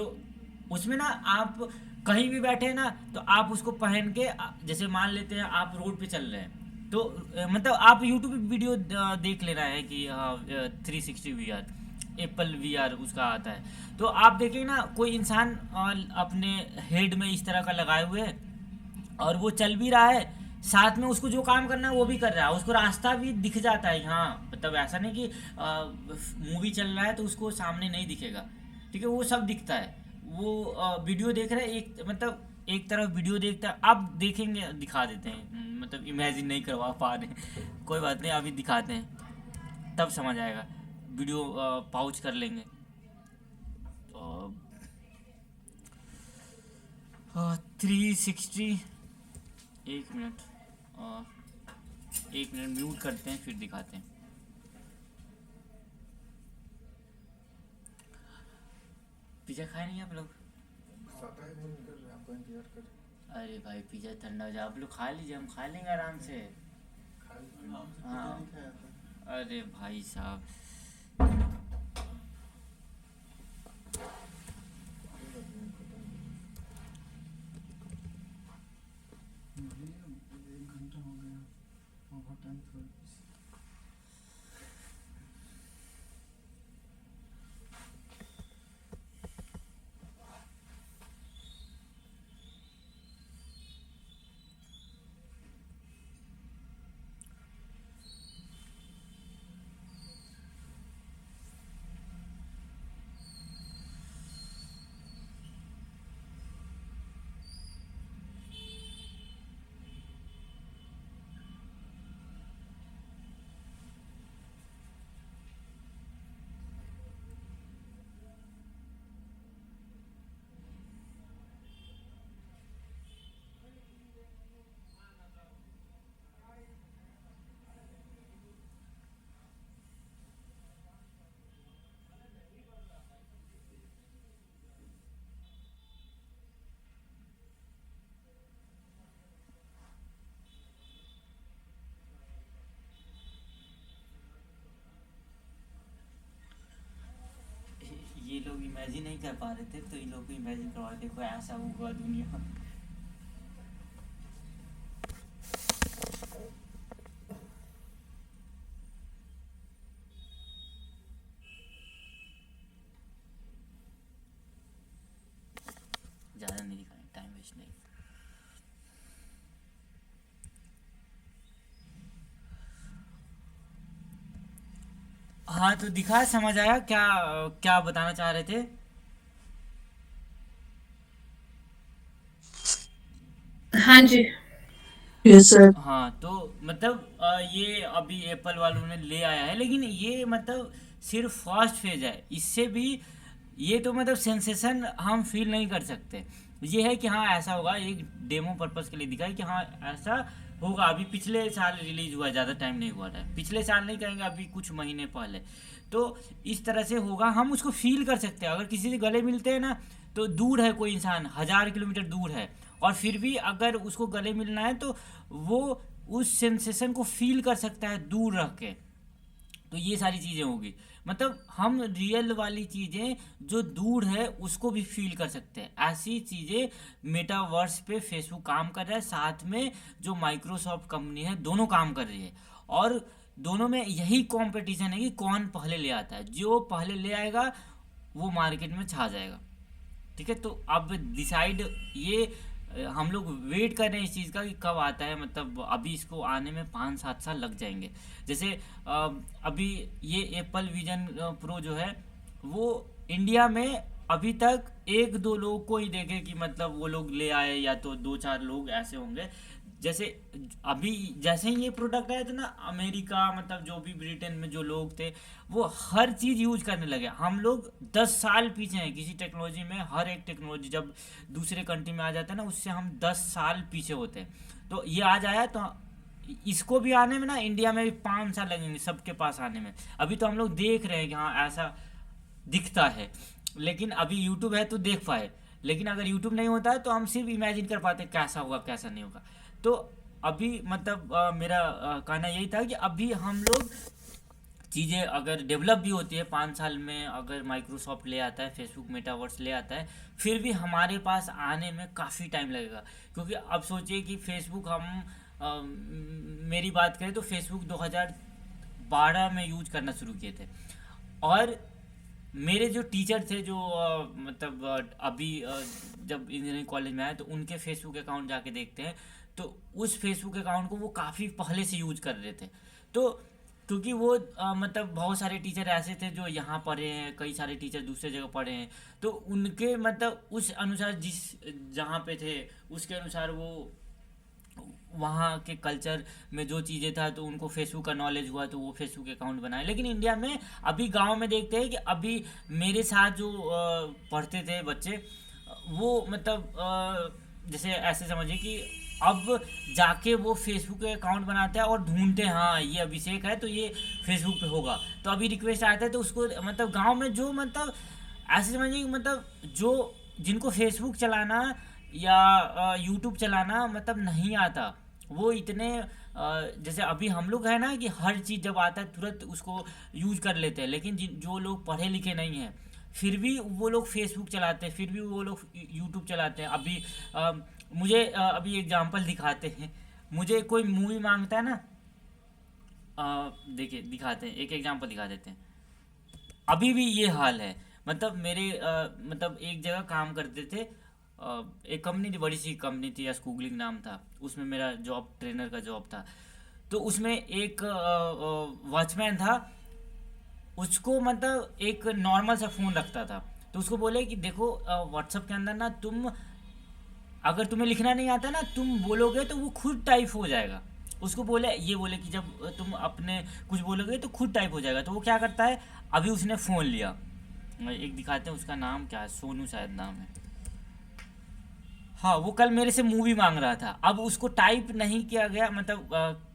उसमें ना आप कहीं भी बैठे हैं ना, तो आप उसको पहन के जैसे मान लेते हैं आप रोड पे चल रहे हैं, तो मतलब आप यूट्यूब पे वीडियो देख लेना है कि 360 VR, एप्पल VR उसका आता है। तो आप देखें ना कोई इंसान अपने हेड में इस तरह का लगाए हुए है और वो चल भी रहा है, साथ में उसको जो काम करना है वो भी कर रहा है, उसको रास्ता भी दिख जाता है। हाँ मतलब ऐसा नहीं कि मूवी चल रहा है तो उसको सामने नहीं दिखेगा, ठीक है, वो सब दिखता है। वो वीडियो देख रहे हैं, एक मतलब एक तरफ वीडियो देखता है। अब देखेंगे, दिखा देते हैं, मतलब इमेजिन नहीं करवा पा रहे कोई बात नहीं, अभी दिखाते हैं तब समझ आएगा। वीडियो पाउच कर लेंगे। 360, 1 मिनट, 1 मिनट म्यूट करते हैं फिर दिखाते हैं। पिज़्ज़ा खाए नहीं आप लोग? अरे भाई पिज़्ज़ा ठंडा हो जाए, आप लोग खा लीजिए, हम खा लेंगे आराम से। हाँ अरे भाई साहब, ये लोग इमेजिन नहीं कर पा रहे थे तो इन लोग को इमेजिन करवा, देखो ऐसा होगा दुनिया। ज़्यादा नहीं दिखाएं, टाइम वेस्ट नहीं। हाँ तो दिखा, समझ आया क्या क्या बताना चाह रहे थे? हाँ जी। Yes, sir. हाँ तो मतलब ये अभी एप्पल वालों ने ले आया है, लेकिन ये मतलब सिर्फ फर्स्ट फेज है। इससे भी ये तो मतलब सेंसेशन हम फील नहीं कर सकते। ये है कि हाँ ऐसा होगा, एक डेमो पर्पस के लिए दिखा है कि हाँ ऐसा होगा। अभी पिछले साल रिलीज हुआ है, ज़्यादा टाइम नहीं हुआ था, पिछले साल नहीं कहेंगे, अभी कुछ महीने पहले। तो इस तरह से होगा, हम उसको फील कर सकते हैं। अगर किसी से गले मिलते हैं ना, तो दूर है कोई इंसान, 1000 किलोमीटर दूर है, और फिर भी अगर उसको गले मिलना है तो वो उस सेंसेशन को फील कर सकता है दूर रह के। तो ये सारी चीज़ें होगी, मतलब हम रियल वाली चीज़ें जो दूर है उसको भी फील कर सकते हैं। ऐसी चीज़ें मेटावर्स पे फेसबुक काम कर रहा है, साथ में जो माइक्रोसॉफ्ट कंपनी है, दोनों काम कर रही है। और दोनों में यही कंपटीशन है कि कौन पहले ले आता है। जो पहले ले आएगा वो मार्केट में छा जाएगा, ठीक है। तो अब डिसाइड ये हम लोग वेट कर रहे हैं इस चीज़ का कि कब आता है। मतलब अभी इसको आने में 5-7 साल लग जाएंगे। जैसे अभी ये एप्पल विजन प्रो जो है वो इंडिया में अभी तक 1-2 लोग को ही देखे कि मतलब वो लोग ले आए, या तो 2-4 लोग ऐसे होंगे। जैसे अभी जैसे ही ये प्रोडक्ट आया था ना, अमेरिका मतलब जो भी ब्रिटेन में जो लोग थे वो हर चीज़ यूज करने लगे। हम लोग 10 साल पीछे हैं किसी टेक्नोलॉजी में। हर एक टेक्नोलॉजी जब दूसरे कंट्री में आ जाता है ना, उससे हम 10 साल पीछे होते हैं। तो ये आज आया तो इसको भी आने में ना इंडिया में भी 5 साल लगेंगे सबके पास आने में। अभी तो हम लोग देख रहे हैं कि हाँ ऐसा दिखता है, लेकिन अभी यूट्यूब है तो देख पाए। लेकिन अगर यूट्यूब नहीं होता है तो हम सिर्फ इमेजिन कर पाते कैसा होगा कैसा नहीं होगा। तो अभी मतलब मेरा कहना यही था कि अभी हम लोग चीज़ें अगर डेवलप भी होती है 5 साल में, अगर माइक्रोसॉफ्ट ले आता है, फेसबुक मेटावर्स ले आता है, फिर भी हमारे पास आने में काफ़ी टाइम लगेगा। क्योंकि अब सोचिए कि फेसबुक हम मेरी बात करें तो फेसबुक 2012 में यूज करना शुरू किए थे। और मेरे जो टीचर थे जो मतलब अभी जब इंजीनियरिंग कॉलेज में आए तो उनके फेसबुक अकाउंट जाके देखते हैं तो उस फेसबुक अकाउंट को वो काफ़ी पहले से यूज कर रहे थे। तो क्योंकि वो मतलब बहुत सारे टीचर ऐसे थे जो यहाँ पढ़े हैं, कई सारे टीचर दूसरे जगह पढ़े हैं, तो उनके मतलब उस अनुसार जिस जहाँ पे थे उसके अनुसार वो वहाँ के कल्चर में जो चीज़ें था तो उनको फेसबुक का नॉलेज हुआ तो वो फेसबुक अकाउंट बनाए। लेकिन इंडिया में अभी गांव में देखते हैं कि अभी मेरे साथ जो पढ़ते थे बच्चे वो मतलब जैसे ऐसे समझिए कि अब जाके वो फेसबुक के अकाउंट बनाते हैं और ढूंढते हैं हाँ ये अभिषेक है तो ये फेसबुक पे होगा, तो अभी रिक्वेस्ट आता है तो उसको मतलब गांव में जो मतलब ऐसे समझिए कि मतलब जो जिनको फेसबुक चलाना या यूट्यूब चलाना मतलब नहीं आता वो इतने जैसे अभी हम लोग है ना कि हर चीज़ जब आता है तुरंत उसको यूज कर लेते हैं, लेकिन जो लोग पढ़े लिखे नहीं हैं फिर भी वो लोग फेसबुक चलाते हैं, फिर भी वो लोग यूट्यूब चलाते हैं। अभी मुझे अभी एग्जांपल दिखाते हैं, मुझे कोई मूवी मांगता है ना, देखिए दिखाते हैं एक एग्जांपल दिखा देते हैं। अभी भी ये हाल है, मतलब मेरे मतलब एक जगह काम करते थे, एक कंपनी थी, बड़ी सी कंपनी थी, या स्कूगलिंग नाम था, उसमें मेरा जॉब ट्रेनर का जॉब था। तो उसमें एक वॉचमैन था, उसको मतलब एक नॉर्मल सा फ़ोन रखता था। तो उसको बोले कि देखो व्हाट्सअप के अंदर ना तुम अगर तुम्हें लिखना नहीं आता ना तुम बोलोगे तो वो खुद टाइप हो जाएगा। उसको बोले ये बोले कि जब तुम अपने कुछ बोलोगे तो खुद टाइप हो जाएगा। तो वो क्या करता है, अभी उसने फ़ोन लिया, एक दिखाते हैं उसका नाम क्या है, सोनू शायद नाम है। हाँ वो कल मेरे से मूवी मांग रहा था, अब उसको टाइप नहीं किया गया, मतलब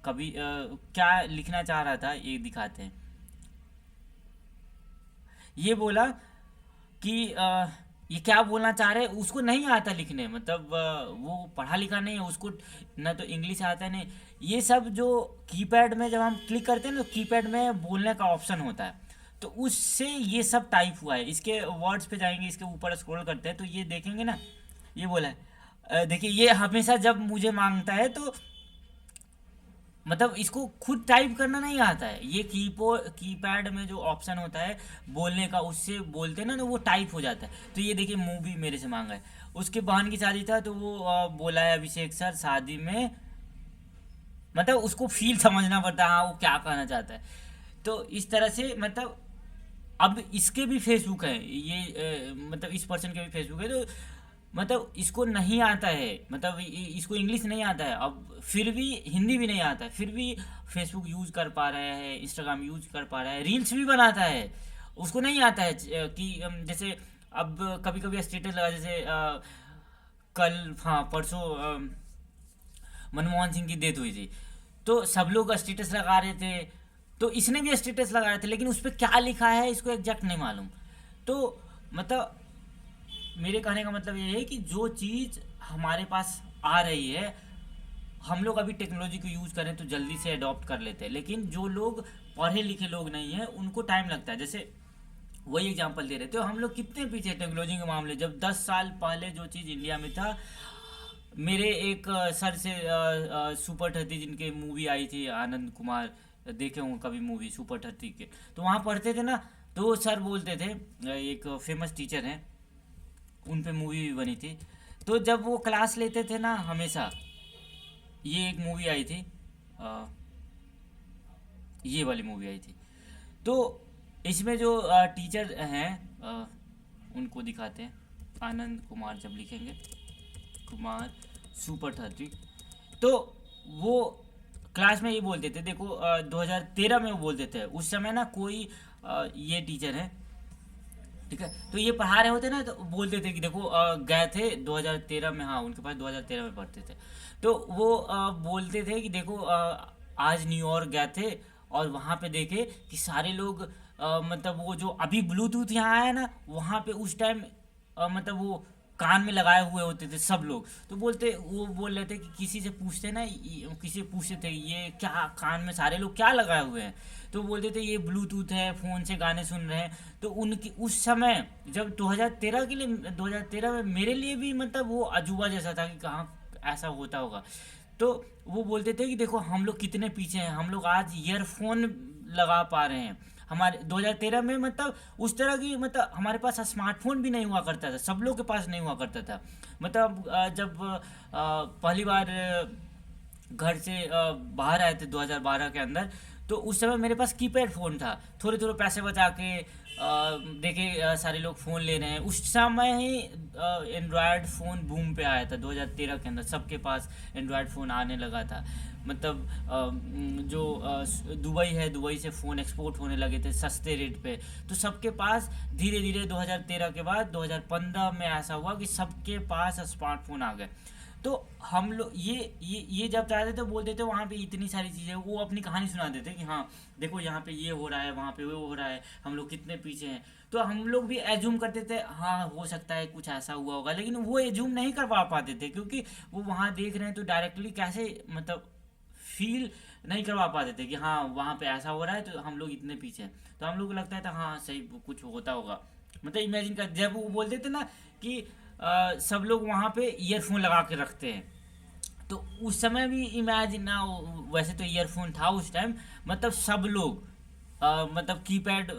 कभी क्या लिखना चाह रहा था ये दिखाते हैं। ये बोला कि ये क्या बोलना चाह रहे हैं, उसको नहीं आता लिखने, मतलब वो पढ़ा लिखा नहीं है, उसको ना तो इंग्लिश आता है नहीं। ये सब जो कीपैड में जब हम क्लिक करते हैं ना तो कीपैड में बोलने का ऑप्शन होता है, तो उससे ये सब टाइप हुआ है। इसके वर्ड्स पे जाएंगे, इसके ऊपर स्क्रॉल करते हैं तो ये देखेंगे ना, ये बोला है देखिए ये हमेशा जब मुझे मांगता है तो मतलब इसको खुद टाइप करना नहीं आता है, ये कीपैड में जो ऑप्शन होता है बोलने का उससे बोलते हैं ना तो वो टाइप हो जाता है। तो ये देखिए मूवी मेरे से मांगा है, उसके बहन की शादी था तो वो बोला है अभिषेक सर शादी में, मतलब उसको फील समझना पड़ता है हाँ वो क्या कहना चाहता है। तो इस तरह से मतलब अब इसके भी फेसबुक है, ये मतलब इस पर्सन के भी फेसबुक है, तो मतलब इसको नहीं आता है, मतलब इसको इंग्लिश नहीं आता है, अब फिर भी हिंदी भी नहीं आता है, फिर भी फेसबुक यूज कर पा रहा है, इंस्टाग्राम यूज कर पा रहा है, रील्स भी बनाता है। उसको नहीं आता है कि जैसे अब कभी कभी स्टेटस लगा, जैसे कल हाँ परसों मनमोहन सिंह की डेथ हुई थी तो सब लोग स्टेटस लगा रहे थे, तो इसने भी स्टेटस लगाया था, लेकिन उस पर क्या लिखा है इसको एग्जैक्ट नहीं मालूम। तो मतलब मेरे कहने का मतलब ये है कि जो चीज़ हमारे पास आ रही है हम लोग अभी टेक्नोलॉजी को यूज़ करें तो जल्दी से अडॉप्ट कर लेते हैं, लेकिन जो लोग पढ़े लिखे लोग नहीं हैं उनको टाइम लगता है। जैसे वही एग्जांपल दे रहे थे, हम लोग कितने पीछे टेक्नोलॉजी के मामले, जब 10 साल पहले जो चीज़ इंडिया में था, मेरे एक सर से सुपर 30 जिनके मूवी आई थी, आनंद कुमार देखे होंगे कभी मूवी सुपर 30 के, तो वहाँ पढ़ते थे ना, तो सर बोलते थे, एक फेमस टीचर हैं उन पे मूवी भी बनी थी, तो जब वो क्लास लेते थे ना हमेशा, ये एक मूवी आई थी ये वाली मूवी आई थी, तो इसमें जो टीचर हैं उनको दिखाते हैं, आनंद कुमार जब लिखेंगे कुमार सुपर 30, तो वो क्लास में ये बोलते थे, देखो 2013 में वो बोलते थे, उस समय ना कोई ये टीचर है ठीक है। तो ये पढ़ा रहे होते ना तो बोलते थे कि देखो गए थे 2013 में, हाँ उनके पास 2013 में पढ़ते थे, तो वो बोलते थे कि देखो आज न्यूयॉर्क गए थे और वहाँ पे देखे कि सारे लोग मतलब वो जो अभी ब्लूटूथ यहाँ आया ना, वहाँ पे उस टाइम मतलब वो कान में लगाए हुए होते थे सब लोग। तो वो बोल रहे थे कि किसी से पूछते ना, किसी से पूछते थे ये क्या कान में सारे लोग क्या लगाए हुए हैं, तो बोलते थे ये ब्लूटूथ है, फ़ोन से गाने सुन रहे हैं। तो उनकी उस समय जब 2013 के लिए, 2013 में मेरे लिए भी मतलब वो अजूबा जैसा था कि कहाँ ऐसा होता होगा। तो वो बोलते थे कि देखो हम लोग कितने पीछे हैं, हम लोग आज ईयरफोन लगा पा रहे हैं। हमारे 2013 में मतलब उस तरह की मतलब हमारे पास स्मार्टफोन भी नहीं हुआ करता था, सब लोग के पास नहीं हुआ करता था। मतलब जब पहली बार घर से बाहर आए थे 2012 के अंदर, तो उस समय मेरे पास कीपैड फ़ोन था। थोड़े थोड़े पैसे बचा के देखे सारे लोग फ़ोन ले रहे हैं। उस समय ही एंड्रॉयड फ़ोन बूम पे आया था 2013 के अंदर, सबके पास एंड्रॉयड फ़ोन आने लगा था। मतलब जो दुबई है, दुबई से फ़ोन एक्सपोर्ट होने लगे थे सस्ते रेट पे। तो सबके पास धीरे धीरे 2013 के बाद 2015 में ऐसा हुआ कि सबके पास स्मार्टफोन आ गए। तो हम लोग ये जब चाहते थे बोलते थे वहाँ पे इतनी सारी चीज़ें, वो अपनी कहानी सुनाते थे कि हाँ देखो यहाँ पे ये हो रहा है, वहाँ पे वो हो रहा है, हम लोग कितने पीछे हैं। तो हम लोग भी एज्यूम करते थे हाँ हो सकता है कुछ ऐसा हुआ होगा, लेकिन वो एज्यूम नहीं कर पाते थे क्योंकि वो वहाँ देख रहे हैं तो डायरेक्टली कैसे मतलब फील नहीं करवा पाते थे कि हाँ वहाँ पे ऐसा हो रहा है तो हम लोग इतने पीछे हैं। तो हम लोग को लगता था हाँ सही कुछ होता होगा। मतलब इमेजिन कर, जब वो बोलते थे ना कि सब लोग वहाँ पे ईयरफोन लगा के रखते हैं, तो उस समय भी इमेजिन ना, वैसे तो ईयरफोन था उस टाइम, मतलब सब लोग मतलब कीपैड,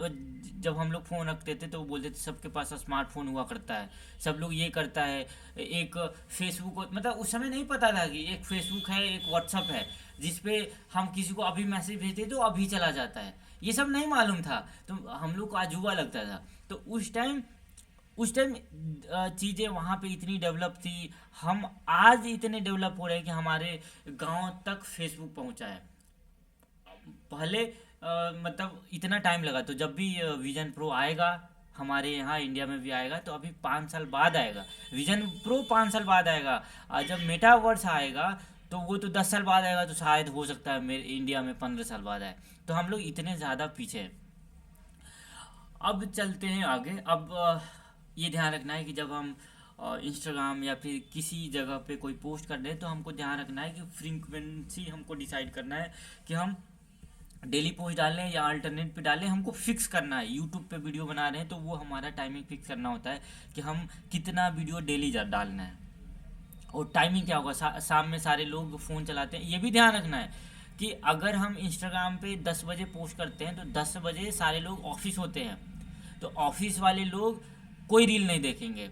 जब हम लोग फ़ोन रखते थे तो वो बोलते थे सबके पास स्मार्टफोन हुआ करता है, सब लोग ये करता है। एक फेसबुक, मतलब उस समय नहीं पता था कि एक फेसबुक है, एक व्हाट्सअप है जिस पे हम किसी को अभी मैसेज भेजते तो अभी चला जाता है, ये सब नहीं मालूम था। तो हम लोग को अजूबा लगता था। तो उस टाइम चीज़ें वहाँ पे इतनी डेवलप थी। हम आज इतने डेवलप हो रहे हैं कि हमारे गांव तक फेसबुक पहुँचा है। पहले मतलब इतना टाइम लगा, तो जब भी विजन प्रो आएगा हमारे यहाँ इंडिया में भी आएगा तो अभी 5 साल बाद आएगा। विजन प्रो 5 साल बाद आएगा, और जब मेटावर्स आएगा तो वो तो 10 साल बाद आएगा, तो शायद हो सकता है मेरे इंडिया में 15 साल बाद आए। तो हम लोग इतने ज़्यादा पीछे हैं। अब चलते हैं आगे। अब ये ध्यान रखना है कि जब हम इंस्टाग्राम या फिर किसी जगह पे कोई पोस्ट कर रहे हैं तो हमको ध्यान रखना है कि फ्रीक्वेंसी हमको डिसाइड करना है कि हम डेली पोस्ट डालें या अल्टरनेट पे डालें। हमको फिक्स करना है। यूट्यूब पे वीडियो बना रहे हैं तो वो हमारा टाइमिंग फिक्स करना होता है कि हम कितना वीडियो डेली डालना है। और टाइमिंग क्या होगा, शाम में सारे लोग फ़ोन चलाते हैं, ये भी ध्यान रखना है कि अगर हम इंस्टाग्राम पे 10 बजे पोस्ट करते हैं तो 10 बजे सारे लोग ऑफिस होते हैं, तो ऑफिस वाले लोग कोई रील नहीं देखेंगे।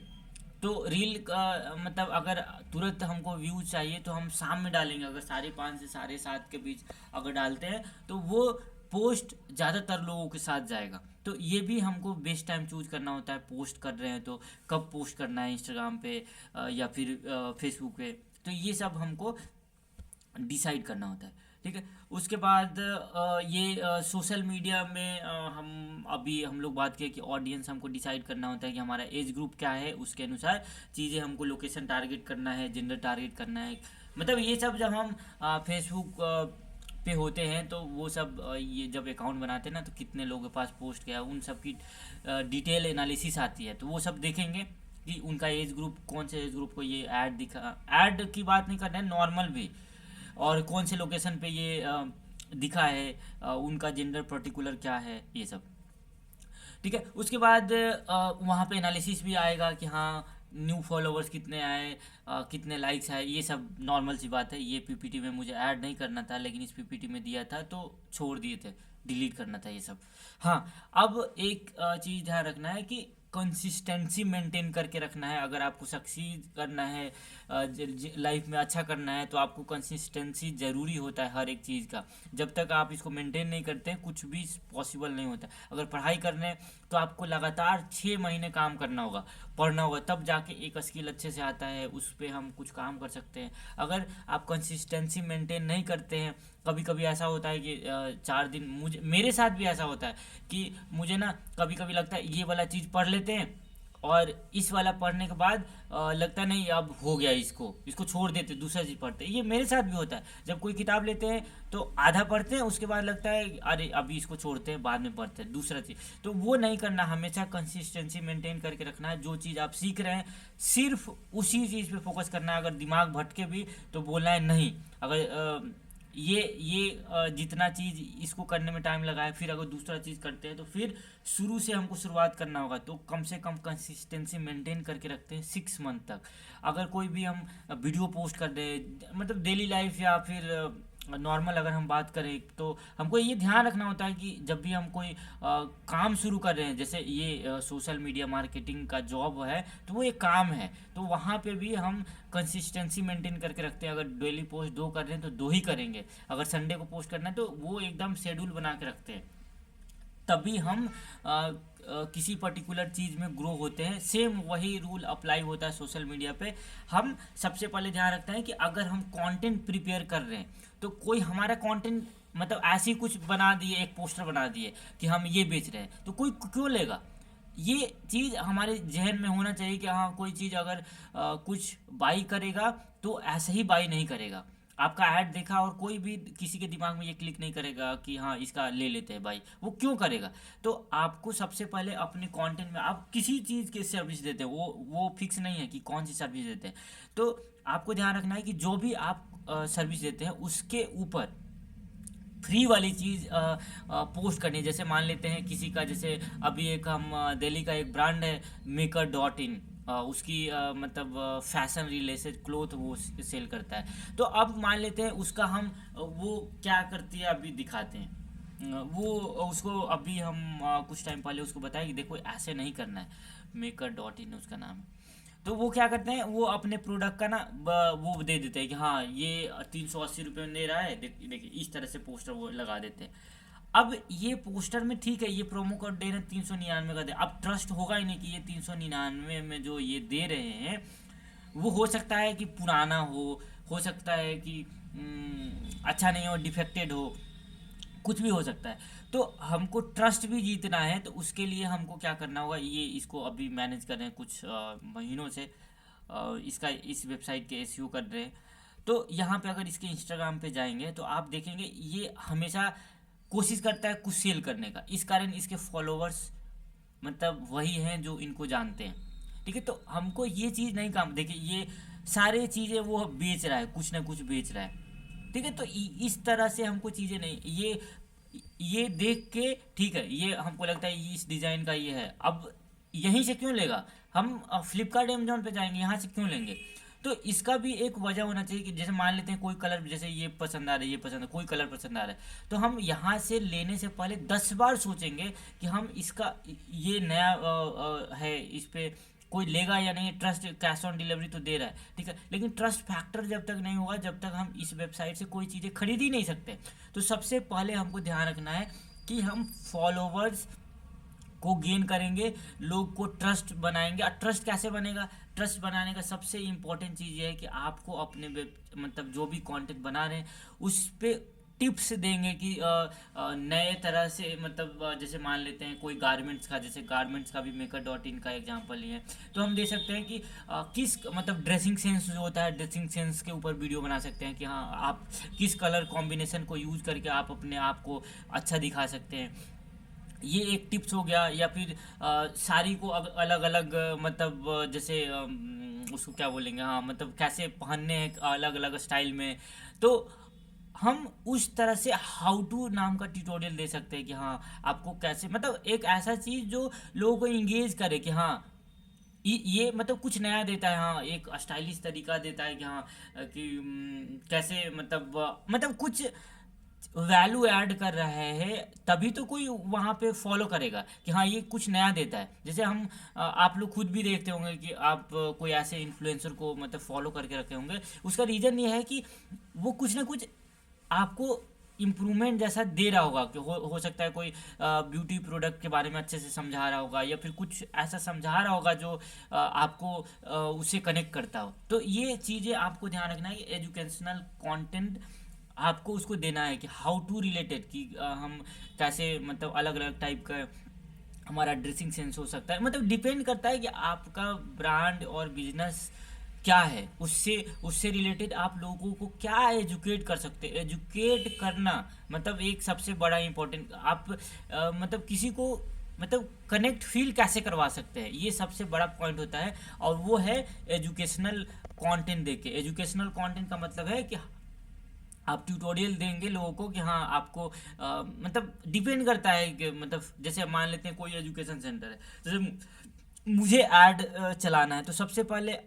तो रील का मतलब अगर तुरंत हमको व्यूज चाहिए तो हम शाम में डालेंगे। अगर 5:30 से 7:30 के बीच अगर डालते हैं तो वो पोस्ट ज़्यादातर लोगों के साथ जाएगा। तो ये भी हमको बेस्ट टाइम चूज करना होता है। पोस्ट कर रहे हैं तो कब पोस्ट करना है इंस्टाग्राम पे या फिर फेसबुक पे, तो ये सब हमको डिसाइड करना होता है। ठीक है। उसके बाद ये सोशल मीडिया में हम लोग बात किए कि ऑडियंस हमको डिसाइड करना होता है कि हमारा एज ग्रुप क्या है, उसके अनुसार चीज़ें हमको लोकेशन टारगेट करना है, जेंडर टारगेट करना है। मतलब ये सब जब हम फेसबुक पे होते हैं तो वो सब ये जब अकाउंट बनाते हैं ना तो कितने लोगों के पास पोस्ट किया उन सब की डिटेल एनालिसिस आती है। तो वो सब देखेंगे कि उनका एज ग्रुप, कौन से एज ग्रुप को ये ऐड दिखा, ऐड की बात नहीं कर रहे हैं, नॉर्मल भी, और कौन से लोकेशन पे ये दिखा है, उनका जेंडर पर्टिकुलर क्या है, ये सब। ठीक है। उसके बाद वहाँ पे एनालिसिस भी आएगा कि हाँ न्यू फॉलोवर्स कितने आए, कितने लाइक्स आए, ये सब नॉर्मल सी बात है। ये पीपीटी में मुझे ऐड नहीं करना था लेकिन इस पीपीटी में दिया था तो छोड़ दिए थे, डिलीट करना था ये सब। हाँ, अब एक चीज़ ध्यान रखना है कि कंसिस्टेंसी मेंटेन करके रखना है। अगर आपको सक्सीड करना है, लाइफ में अच्छा करना है, तो आपको कंसिस्टेंसी ज़रूरी होता है हर एक चीज़ का। जब तक आप इसको मेंटेन नहीं करते कुछ भी पॉसिबल नहीं होता। अगर पढ़ाई करने तो आपको लगातार 6 महीने काम करना होगा, पढ़ना होगा, तब जाके एक स्किल अच्छे से आता है, उस पर हम कुछ काम कर सकते हैं। अगर आप कंसिस्टेंसी मेंटेन नहीं करते हैं, कभी कभी ऐसा होता है कि 4 दिन, मुझे मेरे साथ भी ऐसा होता है कि मुझे ना कभी कभी लगता है ये वाला चीज़ पढ़ लेते हैं, और इस वाला पढ़ने के बाद लगता नहीं अब हो गया, इसको इसको छोड़ देते, दूसरा चीज़ पढ़ते हैं। ये मेरे साथ भी होता है, जब कोई किताब लेते हैं तो आधा पढ़ते हैं, उसके बाद लगता है अरे अभी इसको छोड़ते हैं, बाद में पढ़ते हैं दूसरा चीज़। तो वो नहीं करना, हमेशा कंसिस्टेंसी मेंटेन करके रखना है। जो चीज़ आप सीख रहे हैं सिर्फ उसी चीज़ पे फोकस करना है। अगर दिमाग भटके भी तो बोलना है नहीं, अगर जितना चीज़ इसको करने में टाइम लगा है, फिर अगर दूसरा चीज़ करते हैं तो फिर शुरू से हमको शुरुआत करना होगा। तो कम से कम कंसिस्टेंसी मेंटेन करके रखते हैं 6 मंथ तक। अगर कोई भी हम वीडियो पोस्ट कर रहे हैं, मतलब डेली लाइफ या फिर नॉर्मल अगर हम बात करें, तो हमको ये ध्यान रखना होता है कि जब भी हम कोई काम शुरू कर रहे हैं, जैसे ये सोशल मीडिया मार्केटिंग का जॉब है तो वो एक काम है, तो वहाँ पे भी हम कंसिस्टेंसी मेंटेन करके रखते हैं। अगर डेली पोस्ट 2 कर रहे हैं तो 2 ही करेंगे, अगर संडे को पोस्ट करना है तो वो एकदम शेड्यूल बना के रखते हैं, तभी हम किसी पर्टिकुलर चीज़ में ग्रो होते हैं। सेम वही रूल अप्लाई होता है सोशल मीडिया पे। हम सबसे पहले ध्यान रखते हैं कि अगर हम कंटेंट प्रिपेयर कर रहे हैं तो कोई हमारा कंटेंट मतलब ऐसे ही कुछ बना दिए, एक पोस्टर बना दिए कि हम ये बेच रहे हैं, तो कोई क्यों लेगा? ये चीज़ हमारे जहन में होना चाहिए कि हाँ, कोई चीज़ अगर कुछ बाई करेगा तो ऐसे ही बाई नहीं करेगा। आपका ऐड देखा और कोई भी किसी के दिमाग में ये क्लिक नहीं करेगा कि हाँ इसका ले लेते हैं भाई, वो क्यों करेगा? तो आपको सबसे पहले अपने कंटेंट में, आप किसी चीज़ की सर्विस देते हैं, वो फिक्स नहीं है कि कौन सी सर्विस देते हैं, तो आपको ध्यान रखना है कि जो भी आप सर्विस देते हैं उसके ऊपर फ्री वाली चीज़ पोस्ट करनी है। जैसे मान लेते हैं किसी का, जैसे अभी एक हम दिल्ली का एक ब्रांड है maker.in, उसकी मतलब फैशन रिलेटेड क्लोथ वो सेल करता है। तो अब मान लेते हैं उसका हम वो क्या करती है अभी दिखाते हैं। वो उसको अभी हम कुछ टाइम पहले उसको बताया कि देखो ऐसे नहीं करना है, maker.in उसका नाम है। तो वो क्या करते हैं, वो अपने प्रोडक्ट का ना वो दे देते हैं कि हाँ ये 380 रुपये में दे रहा है, देखिए इस तरह से पोस्टर वो लगा देते हैं। अब ये पोस्टर में ठीक है, ये प्रोमो कोड दे रहे हैं 399 का दे, अब ट्रस्ट होगा ही नहीं कि ये 399 में जो ये दे रहे हैं वो हो सकता है कि पुराना हो सकता है कि अच्छा नहीं हो, डिफेक्टेड हो, कुछ भी हो सकता है। तो हमको ट्रस्ट भी जीतना है, तो उसके लिए हमको क्या करना होगा, ये इसको अभी मैनेज कर रहे हैं कुछ महीनों से, इसका इस वेबसाइट के एसईओ कर रहे हैं। तो यहाँ पे अगर इसके इंस्टाग्राम पे जाएंगे तो आप देखेंगे ये हमेशा कोशिश करता है कुछ सेल करने का, इस कारण इसके फॉलोवर्स मतलब वही हैं जो इनको जानते हैं। ठीक है, तो हमको ये चीज़ नहीं काम, देखिए ये सारे चीज़ें वो बेच रहा है, कुछ ना कुछ बेच रहा है। ठीक है, तो इस तरह से हमको चीज़ें नहीं, ये देख के ठीक है, ये हमको लगता है ये इस डिज़ाइन का ये है, अब यहीं से क्यों लेगा? हम फ्लिपकार्ट अमेजोन पे जाएंगे, यहाँ से क्यों लेंगे? तो इसका भी एक वजह होना चाहिए कि जैसे मान लेते हैं कोई कलर, जैसे ये पसंद आ रहा है, ये पसंद है, कोई कलर पसंद आ रहा है, तो हम यहाँ से लेने से पहले 10 बार सोचेंगे कि हम इसका ये नया है, इस पे कोई लेगा या नहीं। ट्रस्ट, कैश ऑन डिलीवरी तो दे रहा है, ठीक है, लेकिन ट्रस्ट फैक्टर जब तक नहीं होगा, जब तक हम इस वेबसाइट से कोई चीज़ें खरीद ही नहीं सकते। तो सबसे पहले हमको ध्यान रखना है कि हम फॉलोवर्स को गेन करेंगे, लोग को ट्रस्ट बनाएंगे। और ट्रस्ट कैसे बनेगा? ट्रस्ट बनाने का सबसे इम्पोर्टेंट चीज़ ये है कि आपको अपने मतलब जो भी कंटेंट बना रहे हैं उस पर टिप्स देंगे कि नए तरह से, मतलब जैसे मान लेते हैं कोई गारमेंट्स का, जैसे गारमेंट्स का भी maker.in का एग्जांपल ही है, तो हम दे सकते हैं कि किस मतलब ड्रेसिंग सेंस जो होता है, ड्रेसिंग सेंस के ऊपर वीडियो बना सकते हैं कि हाँ आप किस कलर कॉम्बिनेशन को यूज़ करके आप अपने आप को अच्छा दिखा सकते हैं, ये एक टिप्स हो गया। या फिर साड़ी को अलग अलग मतलब जैसे उसको क्या बोलेंगे, हाँ मतलब कैसे पहनने हैं अलग अलग स्टाइल में, तो हम उस तरह से हाउ टू नाम का ट्यूटोरियल दे सकते हैं कि हाँ आपको कैसे, मतलब एक ऐसा चीज़ जो लोगों को इंगेज करे कि हाँ ये मतलब कुछ नया देता है, हाँ एक स्टाइलिश तरीका देता है कि हाँ कि कैसे मतलब कुछ वैल्यू ऐड कर रहा है, तभी तो कोई वहाँ पे फॉलो करेगा कि हाँ ये कुछ नया देता है। जैसे हम आप लोग खुद भी देखते होंगे कि आप कोई ऐसे इन्फ्लुएंसर को मतलब फॉलो करके रखे होंगे, उसका रीज़न ये है कि वो कुछ ना कुछ आपको इम्प्रूवमेंट जैसा दे रहा होगा कि हो सकता है कोई ब्यूटी प्रोडक्ट के बारे में अच्छे से समझा रहा होगा, या फिर कुछ ऐसा समझा रहा होगा जो आपको उससे कनेक्ट करता हो। तो ये चीज़ें आपको ध्यान रखना है कि एजुकेशनल कंटेंट आपको उसको देना है कि हाउ टू रिलेटेड, कि हम कैसे मतलब अलग अलग टाइप का हमारा ड्रेसिंग सेंस हो सकता है। मतलब डिपेंड करता है कि आपका ब्रांड और बिजनेस क्या है, उससे उससे रिलेटेड आप लोगों को क्या एजुकेट कर सकते हैं। एजुकेट करना मतलब एक सबसे बड़ा इम्पोर्टेंट, आप मतलब किसी को मतलब कनेक्ट फील कैसे करवा सकते हैं, ये सबसे बड़ा पॉइंट होता है। और वो है एजुकेशनल कंटेंट देके। एजुकेशनल कंटेंट का मतलब है कि आप ट्यूटोरियल देंगे लोगों को कि हाँ आपको मतलब डिपेंड करता है कि मतलब जैसे मान लेते हैं कोई एजुकेशन सेंटर है, जैसे मुझे ऐड चलाना है, तो सबसे पहले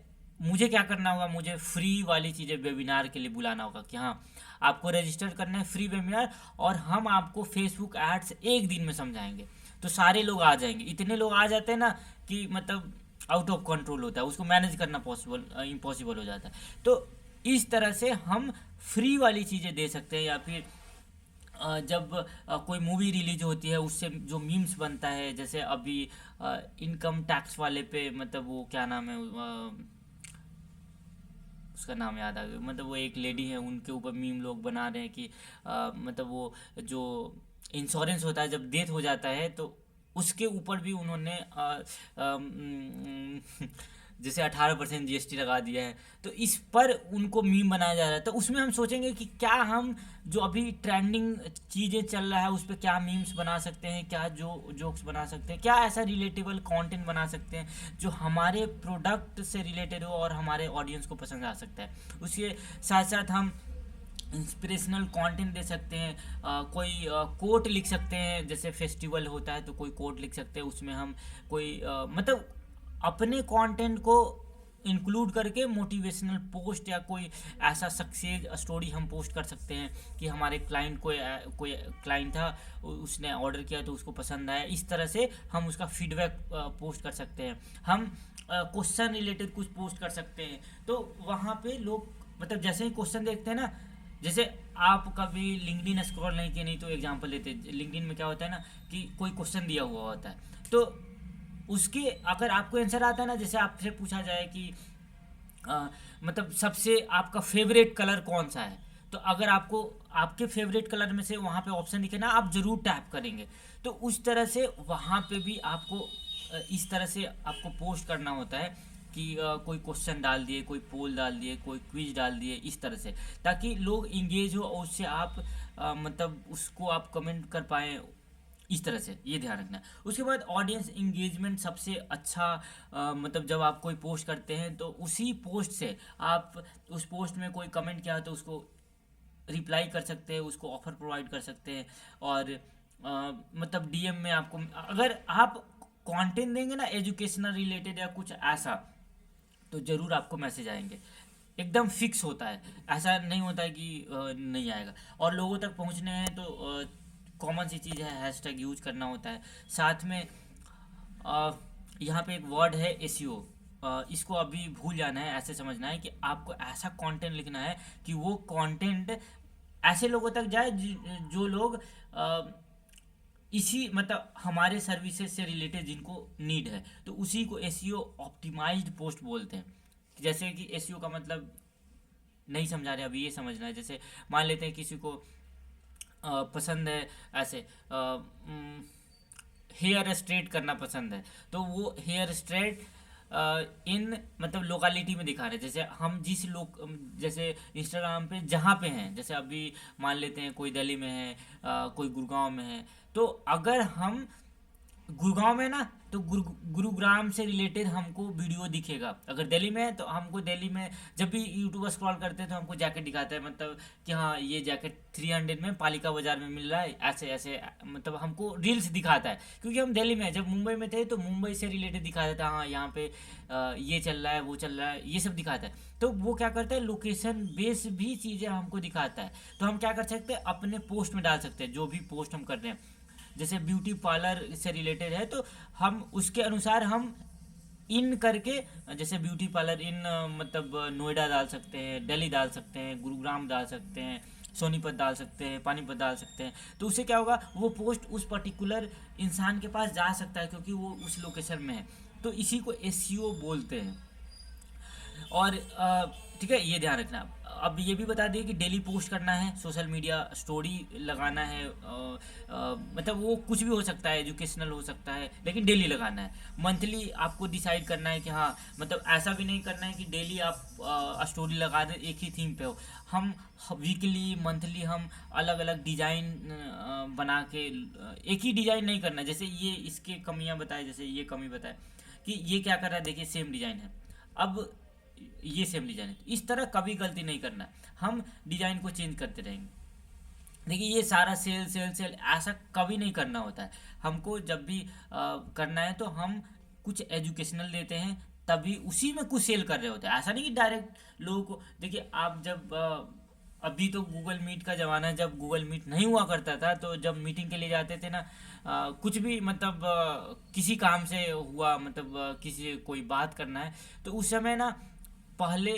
मुझे क्या करना होगा, मुझे फ्री वाली चीज़ें वेबिनार के लिए बुलाना होगा कि हाँ आपको रजिस्टर करना है फ्री वेबिनार, और हम आपको फेसबुक एड्स एक दिन में समझाएंगे। तो सारे लोग आ जाएंगे, इतने लोग आ जाते हैं ना कि मतलब आउट ऑफ कंट्रोल होता है, उसको मैनेज करना पॉसिबल इम्पॉसिबल हो जाता है। तो इस तरह से हम फ्री वाली चीज़ें दे सकते हैं। या फिर जब कोई मूवी रिलीज होती है उससे जो मीम्स बनता है, जैसे अभी इनकम टैक्स वाले पे मतलब वो क्या नाम है, उसका नाम याद आ गया, मतलब वो एक लेडी है उनके ऊपर मीम लोग बना रहे हैं कि मतलब वो जो इंश्योरेंस होता है जब डेथ हो जाता है तो उसके ऊपर भी उन्होंने जैसे 18% जीएसटी लगा दिया है। तो इस पर उनको मीम बनाया जा रहा है। तो उसमें हम सोचेंगे कि क्या हम जो अभी ट्रेंडिंग चीज़ें चल रहा है उस पर क्या मीम्स बना सकते हैं, क्या जो जोक्स बना सकते हैं, क्या ऐसा रिलेटेबल कंटेंट बना सकते हैं जो हमारे प्रोडक्ट से रिलेटेड हो और हमारे ऑडियंस को पसंद आ सकता है। उसके साथ साथ हम इंस्पिरेशनल कंटेंट दे सकते हैं। कोई कोट लिख सकते हैं, जैसे फेस्टिवल होता है तो कोई कोट लिख सकते हैं, उसमें हम कोई मतलब अपने कंटेंट को इंक्लूड करके मोटिवेशनल पोस्ट या कोई ऐसा सक्सेस स्टोरी हम पोस्ट कर सकते हैं कि हमारे क्लाइंट को कोई क्लाइंट था उसने ऑर्डर किया तो उसको पसंद आया। इस तरह से हम उसका फीडबैक पोस्ट कर सकते हैं। हम क्वेश्चन रिलेटेड कुछ पोस्ट कर सकते हैं, तो वहाँ पे लोग मतलब जैसे ही क्वेश्चन देखते हैं ना, जैसे आप कभी लिंक्डइन स्क्रॉल नहीं किए, नहीं तो एग्जांपल लेते हैं, लिंक्डइन में क्या होता है ना कि कोई क्वेश्चन दिया हुआ होता है, तो उसके अगर आपको आंसर आता है ना, जैसे आपसे पूछा जाए कि मतलब सबसे आपका फेवरेट कलर कौन सा है, तो अगर आपको आपके फेवरेट कलर में से वहाँ पे ऑप्शन दिखे ना, आप ज़रूर टैप करेंगे। तो उस तरह से वहाँ पे भी आपको इस तरह से आपको पोस्ट करना होता है कि कोई क्वेश्चन डाल दिए, कोई पोल डाल दिए, कोई क्विज डाल दिए, इस तरह से, ताकि लोग इंगेज हो और उससे आप मतलब उसको आप कमेंट कर पाएँ। इस तरह से ये ध्यान रखना है। उसके बाद ऑडियंस इंगेजमेंट सबसे अच्छा मतलब जब आप कोई पोस्ट करते हैं तो उसी पोस्ट से आप उस पोस्ट में कोई कमेंट किया तो उसको रिप्लाई कर सकते हैं, उसको ऑफर प्रोवाइड कर सकते हैं। और मतलब डीएम में आपको अगर आप कंटेंट देंगे ना एजुकेशनल रिलेटेड या कुछ ऐसा, तो ज़रूर आपको मैसेज आएंगे। एकदम फिक्स होता है, ऐसा नहीं होता है कि नहीं आएगा। और लोगों तक पहुंचने हैं तो कॉमन सी चीज़ है, हैशटैग यूज करना होता है। साथ में यहाँ पे एक वर्ड है एसईओ, इसको अभी भूल जाना है, ऐसे समझना है कि आपको ऐसा कंटेंट लिखना है कि वो कंटेंट ऐसे लोगों तक जाए जो लोग इसी मतलब हमारे सर्विसेज से रिलेटेड जिनको नीड है, तो उसी को एसईओ ऑप्टिमाइज्ड पोस्ट बोलते हैं। जैसे कि एसईओ का मतलब नहीं समझा रहे अभी, ये समझना है। जैसे मान लेते हैं किसी को पसंद है ऐसे हेयर स्ट्रेट करना पसंद है, तो वो हेयर स्ट्रेट इन मतलब लोकेलिटी में दिखा रहे हैं। जैसे हम जिस लोग जैसे इंस्टाग्राम पे जहाँ पे हैं, जैसे अभी मान लेते हैं कोई दिल्ली में है, कोई गुड़गांव में है, तो अगर हम गुड़गांव में ना तो गुरुग्राम से रिलेटेड हमको वीडियो दिखेगा। अगर दिल्ली में है तो हमको दिल्ली में, जब भी यूट्यूब स्क्रॉल करते हैं तो हमको जैकेट दिखाता है, मतलब कि हाँ ये जैकेट 300 में पालिका बाजार में मिल रहा है, ऐसे ऐसे मतलब हमको रील्स दिखाता है। क्योंकि हम दिल्ली में, जब मुंबई में थे तो मुंबई से रिलेटेड दिखाता था, हाँ यहाँ पे ये चल रहा है, वो चल रहा है, ये सब दिखाता है। तो वो क्या करता है, लोकेशन बेस भी चीज़ें हमको दिखाता है। तो हम क्या कर सकते हैं, अपने पोस्ट में डाल सकते हैं जो भी पोस्ट हम कर रहे हैं। जैसे ब्यूटी पार्लर से रिलेटेड है तो हम उसके अनुसार हम इन करके, जैसे ब्यूटी पार्लर इन मतलब नोएडा डाल सकते हैं, दिल्ली डाल सकते हैं, गुरुग्राम डाल सकते हैं, सोनीपत डाल सकते हैं, पानीपत डाल सकते हैं। तो उससे क्या होगा, वो पोस्ट उस पर्टिकुलर इंसान के पास जा सकता है क्योंकि वो उस लोकेशन में है। तो इसी को एसईओ बोलते हैं। और ठीक है, ये ध्यान रखना। अब ये भी बता दिए कि डेली पोस्ट करना है, सोशल मीडिया स्टोरी लगाना है, मतलब वो कुछ भी हो सकता है, एजुकेशनल हो सकता है, लेकिन डेली लगाना है। मंथली आपको डिसाइड करना है कि हाँ, मतलब ऐसा भी नहीं करना है कि डेली आप स्टोरी लगा दें एक ही थीम पे हो। हम वीकली मंथली हम अलग अलग डिज़ाइन बना के, एक ही डिज़ाइन नहीं करना। जैसे ये इसके कमियां बताए, जैसे ये कमी बताए कि ये क्या कर रहा है, देखिए सेम डिज़ाइन है, अब ये सेम डिज़ाइन है। इस तरह कभी गलती नहीं करना है, हम डिज़ाइन को चेंज करते रहेंगे। देखिए ये सारा सेल सेल सेल ऐसा कभी नहीं करना होता है। हमको जब भी करना है तो हम कुछ एजुकेशनल देते हैं, तभी उसी में कुछ सेल कर रहे होते हैं। ऐसा नहीं कि डायरेक्ट लोगों को, देखिए आप जब अभी तो गूगल मीट का ज़माना है, जब गूगल मीट नहीं हुआ करता था तो जब मीटिंग के लिए जाते थे ना, कुछ भी मतलब किसी काम से हुआ, मतलब किसी कोई बात करना है, तो उस समय ना पहले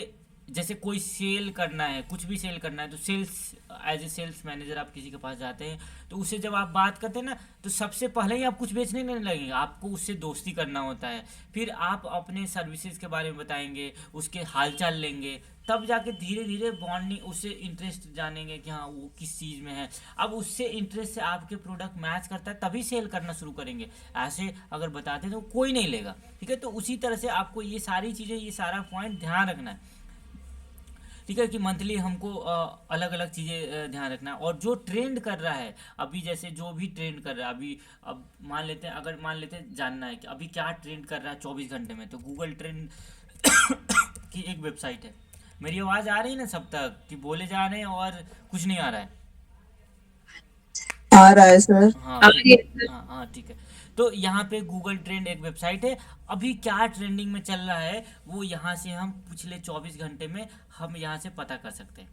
जैसे कोई सेल करना है, कुछ भी सेल करना है, तो sales, as a sales manager आप किसी के पास जाते हैं तो उससे जब आप बात करते हैं ना, तो सबसे पहले ही आप कुछ बेचने नहीं लगेंगे, आपको उससे दोस्ती करना होता है। फिर आप अपने सर्विसेज के बारे में बताएंगे, उसके हालचाल लेंगे, तब जाके धीरे धीरे बॉन्डिंग, उससे इंटरेस्ट जानेंगे कि हाँ वो किस चीज़ में है। अब उससे इंटरेस्ट से आपके प्रोडक्ट मैच करता है तभी सेल करना शुरू करेंगे। ऐसे अगर बताते हैं तो कोई नहीं लेगा, ठीक है। तो उसी तरह से आपको ये सारी चीज़ें, ये सारा पॉइंट ध्यान रखना है, ठीक है, कि मंथली हमको अलग अलग चीज़ें ध्यान रखना है। और जो ट्रेंड कर रहा है अभी, जैसे जो भी ट्रेंड कर रहा है अभी, अब मान लेते हैं, अगर मान लेते हैं जानना है कि अभी क्या ट्रेंड कर रहा है 24 घंटे में, तो गूगल ट्रेंड की एक वेबसाइट है। मेरी आवाज़ आ रही है ना सब तक, कि बोले जा रहे हैं और कुछ नहीं आ रहा है? आ रहा है सर। हाँ अब ये हाँ हाँ, ठीक है। तो यहाँ पे गूगल ट्रेंड एक वेबसाइट है, अभी क्या ट्रेंडिंग में चल रहा है वो यहाँ से हम पिछले 24 घंटे में हम यहाँ से पता कर सकते हैं,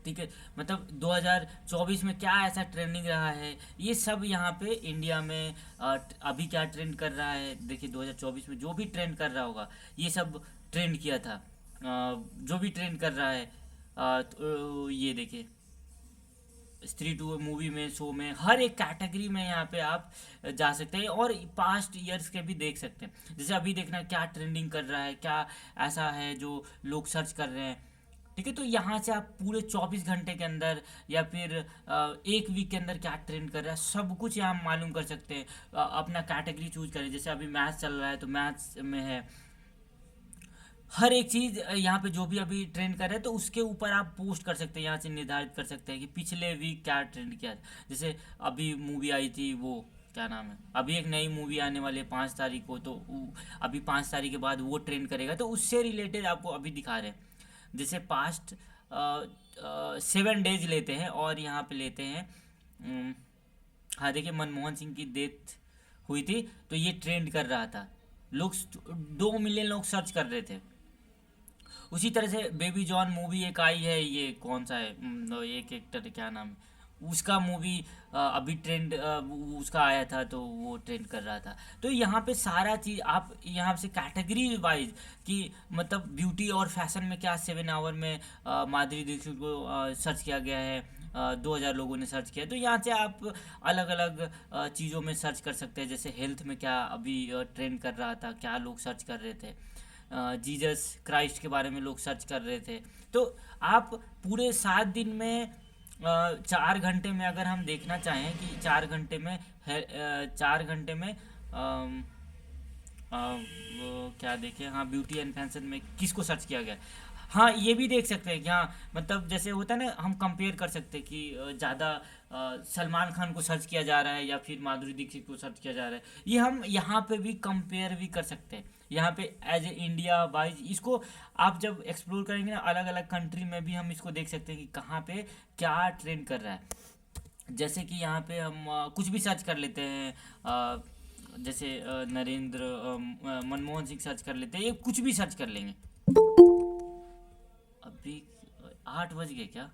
ठीक है। मतलब 2024 में क्या ऐसा ट्रेंडिंग रहा है, ये सब यहाँ पे इंडिया में अभी क्या ट्रेंड कर रहा है। देखिए 2024 में जो भी ट्रेंड कर रहा होगा, ये सब ट्रेंड किया था, जो भी ट्रेंड कर रहा है, तो ये देखिए स्त्री टू मूवी में, शो में, हर एक कैटेगरी में यहाँ पे आप जा सकते हैं और पास्ट ईयर्स के भी देख सकते हैं। जैसे अभी देखना क्या ट्रेंडिंग कर रहा है, क्या ऐसा है जो लोग सर्च कर रहे हैं, ठीक है। तो यहाँ से आप पूरे 24 घंटे के अंदर या फिर एक वीक के अंदर क्या ट्रेंड कर रहा है, सब कुछ यहाँ मालूम कर सकते हैं। अपना कैटेगरी चूज करें, जैसे अभी मैथ्स चल रहा है तो मैथ्स में है, हर एक चीज़ यहाँ पे जो भी अभी ट्रेंड कर रहे हैं तो उसके ऊपर आप पोस्ट कर सकते हैं, यहाँ से निर्धारित कर सकते हैं कि पिछले वीक क्या ट्रेंड किया था। जैसे अभी मूवी आई थी, वो क्या नाम है, अभी एक नई मूवी आने वाली है 5 तारीख को, तो अभी 5 तारीख के बाद वो ट्रेंड करेगा, तो उससे रिलेटेड आपको अभी दिखा रहे हैं। जैसे पास्ट 7 डेज लेते हैं और यहाँ पे लेते हैं, हाँ देखिए मनमोहन सिंह की डेथ हुई थी तो ये ट्रेंड कर रहा था, लोग 2 मिलियन लोग सर्च कर रहे थे। उसी तरह से बेबी जॉन मूवी एक आई है, ये कौन सा है, एक एक्टर क्या नाम है उसका, मूवी अभी ट्रेंड उसका आया था तो वो ट्रेंड कर रहा था। तो यहाँ पे सारा चीज़ आप यहाँ से कैटेगरी वाइज, कि मतलब ब्यूटी और फैशन में क्या 7 आवर में माधुरी दीक्षित को सर्च किया गया है, 2000 लोगों ने सर्च किया। तो यहाँ से आप अलग अलग चीज़ों में सर्च कर सकते हैं। जैसे हेल्थ में क्या अभी ट्रेंड कर रहा था, क्या लोग सर्च कर रहे थे, जीसस क्राइस्ट के बारे में लोग सर्च कर रहे थे। तो आप पूरे 7 दिन में 4 घंटे में अगर हम देखना चाहें कि 4 घंटे में 4 घंटे में वो क्या देखें, हाँ ब्यूटी एंड फैशन में किसको सर्च किया गया। हाँ ये भी देख सकते हैं कि हाँ, मतलब जैसे होता है ना, हम कंपेयर कर सकते हैं कि ज़्यादा सलमान खान को सर्च किया जा रहा है या फिर माधुरी दीक्षित को सर्च किया जा रहा है। ये हम यहाँ पे भी कंपेयर भी कर सकते हैं, यहाँ पे एज ए इंडिया वाइज इसको आप जब एक्सप्लोर करेंगे ना, अलग अलग कंट्री में भी हम इसको देख सकते हैं कि कहाँ पे क्या ट्रेंड कर रहा है। जैसे कि यहाँ पे हम कुछ भी सर्च कर लेते हैं, जैसे नरेंद्र मनमोहन सिंह सर्च कर लेते हैं, ये कुछ भी सर्च कर लेंगे। अभी 8 बज गए क्या?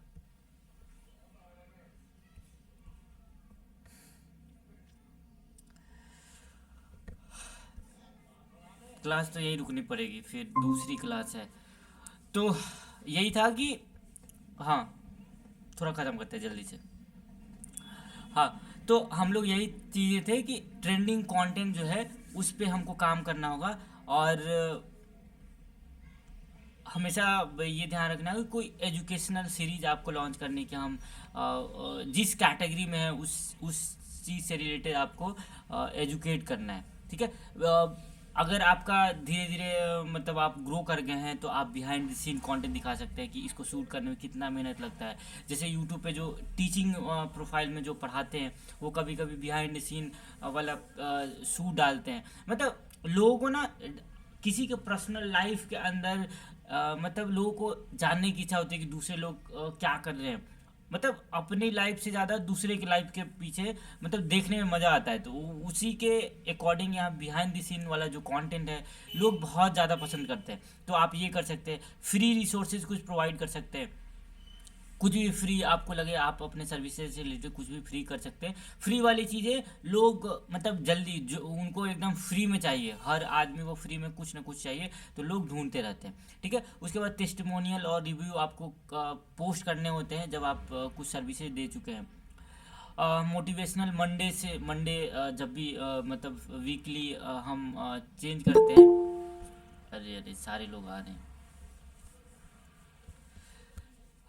क्लास तो यही रुकनी पड़ेगी, फिर दूसरी क्लास है। तो यही था कि हाँ, थोड़ा ख़त्म करते हैं जल्दी से। हाँ, तो हम लोग यही चीज़ें थे कि ट्रेंडिंग कंटेंट जो है उस पे हमको काम करना होगा, और हमेशा ये ध्यान रखना है कि कोई एजुकेशनल सीरीज आपको लॉन्च करने की, हम जिस कैटेगरी में है उस चीज़ से रिलेटेड आपको एजुकेट करना है, ठीक है। अगर आपका धीरे धीरे मतलब आप ग्रो कर गए हैं तो आप बिहाइंड द सीन कंटेंट दिखा सकते हैं कि इसको शूट करने में कितना मेहनत लगता है। जैसे यूट्यूब पे जो टीचिंग प्रोफाइल में जो पढ़ाते हैं वो कभी कभी बिहाइंड द सीन वाला शूट डालते हैं। मतलब लोगों को ना किसी के पर्सनल लाइफ के अंदर मतलब लोगों को जानने की इच्छा होती है कि दूसरे लोग क्या कर रहे हैं। मतलब अपनी लाइफ से ज़्यादा दूसरे की लाइफ के पीछे मतलब देखने में मज़ा आता है, तो उसी के अकॉर्डिंग यहाँ बिहाइंड द सीन वाला जो कंटेंट है लोग बहुत ज़्यादा पसंद करते हैं। तो आप ये कर सकते हैं, फ्री रिसोर्सेज कुछ प्रोवाइड कर सकते हैं, कुछ भी फ्री आपको लगे आप अपने सर्विसेज से रिलेटेड कुछ भी फ्री कर सकते हैं। फ्री वाली चीज़ें लोग मतलब जल्दी जो उनको एकदम फ्री में चाहिए, हर आदमी को फ्री में कुछ ना कुछ चाहिए, तो लोग ढूंढते रहते हैं, ठीक है। उसके बाद टेस्टिमोनियल और रिव्यू आपको पोस्ट करने होते हैं जब आप कुछ सर्विसेज दे चुके हैं। मोटिवेशनल मंडे जब भी मतलब वीकली हम चेंज करते हैं। अरे अरे सारे लोग आ रहे हैं।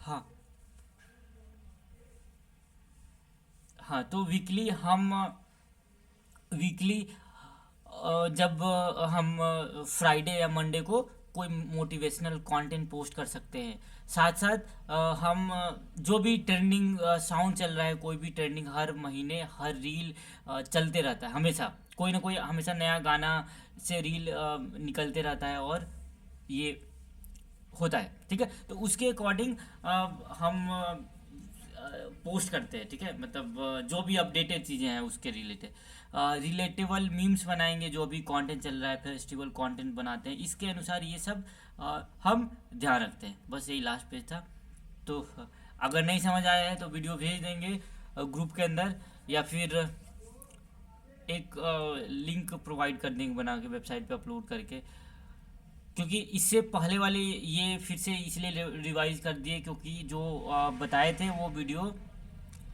हाँ हाँ, तो वीकली जब हम फ्राइडे या मंडे को कोई मोटिवेशनल कंटेंट पोस्ट कर सकते हैं। साथ साथ हम जो भी ट्रेंडिंग साउंड चल रहा है, कोई भी ट्रेंडिंग हर महीने हर रील चलते रहता है, हमेशा कोई ना कोई हमेशा नया गाना से रील निकलते रहता है और ये होता है, ठीक है। तो उसके अकॉर्डिंग हम पोस्ट करते हैं, ठीक है। मतलब जो भी अपडेटेड चीज़ें हैं उसके रिलेटेबल मीम्स बनाएंगे, जो भी कंटेंट चल रहा है, फेस्टिवल कंटेंट बनाते हैं, इसके अनुसार ये सब हम ध्यान रखते हैं। बस यही लास्ट पेज था। तो अगर नहीं समझ आया है तो वीडियो भेज देंगे ग्रुप के अंदर, या फिर एक लिंक प्रोवाइड कर देंगे बना के वेबसाइट पे अपलोड करके। क्योंकि इससे पहले वाले ये फिर से इसलिए रिवाइज कर दिए क्योंकि जो बताए थे वो वीडियो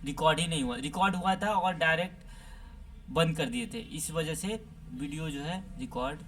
रिकॉर्ड ही नहीं हुआ, रिकॉर्ड हुआ था और डायरेक्ट बंद कर दिए थे, इस वजह से वीडियो जो है रिकॉर्ड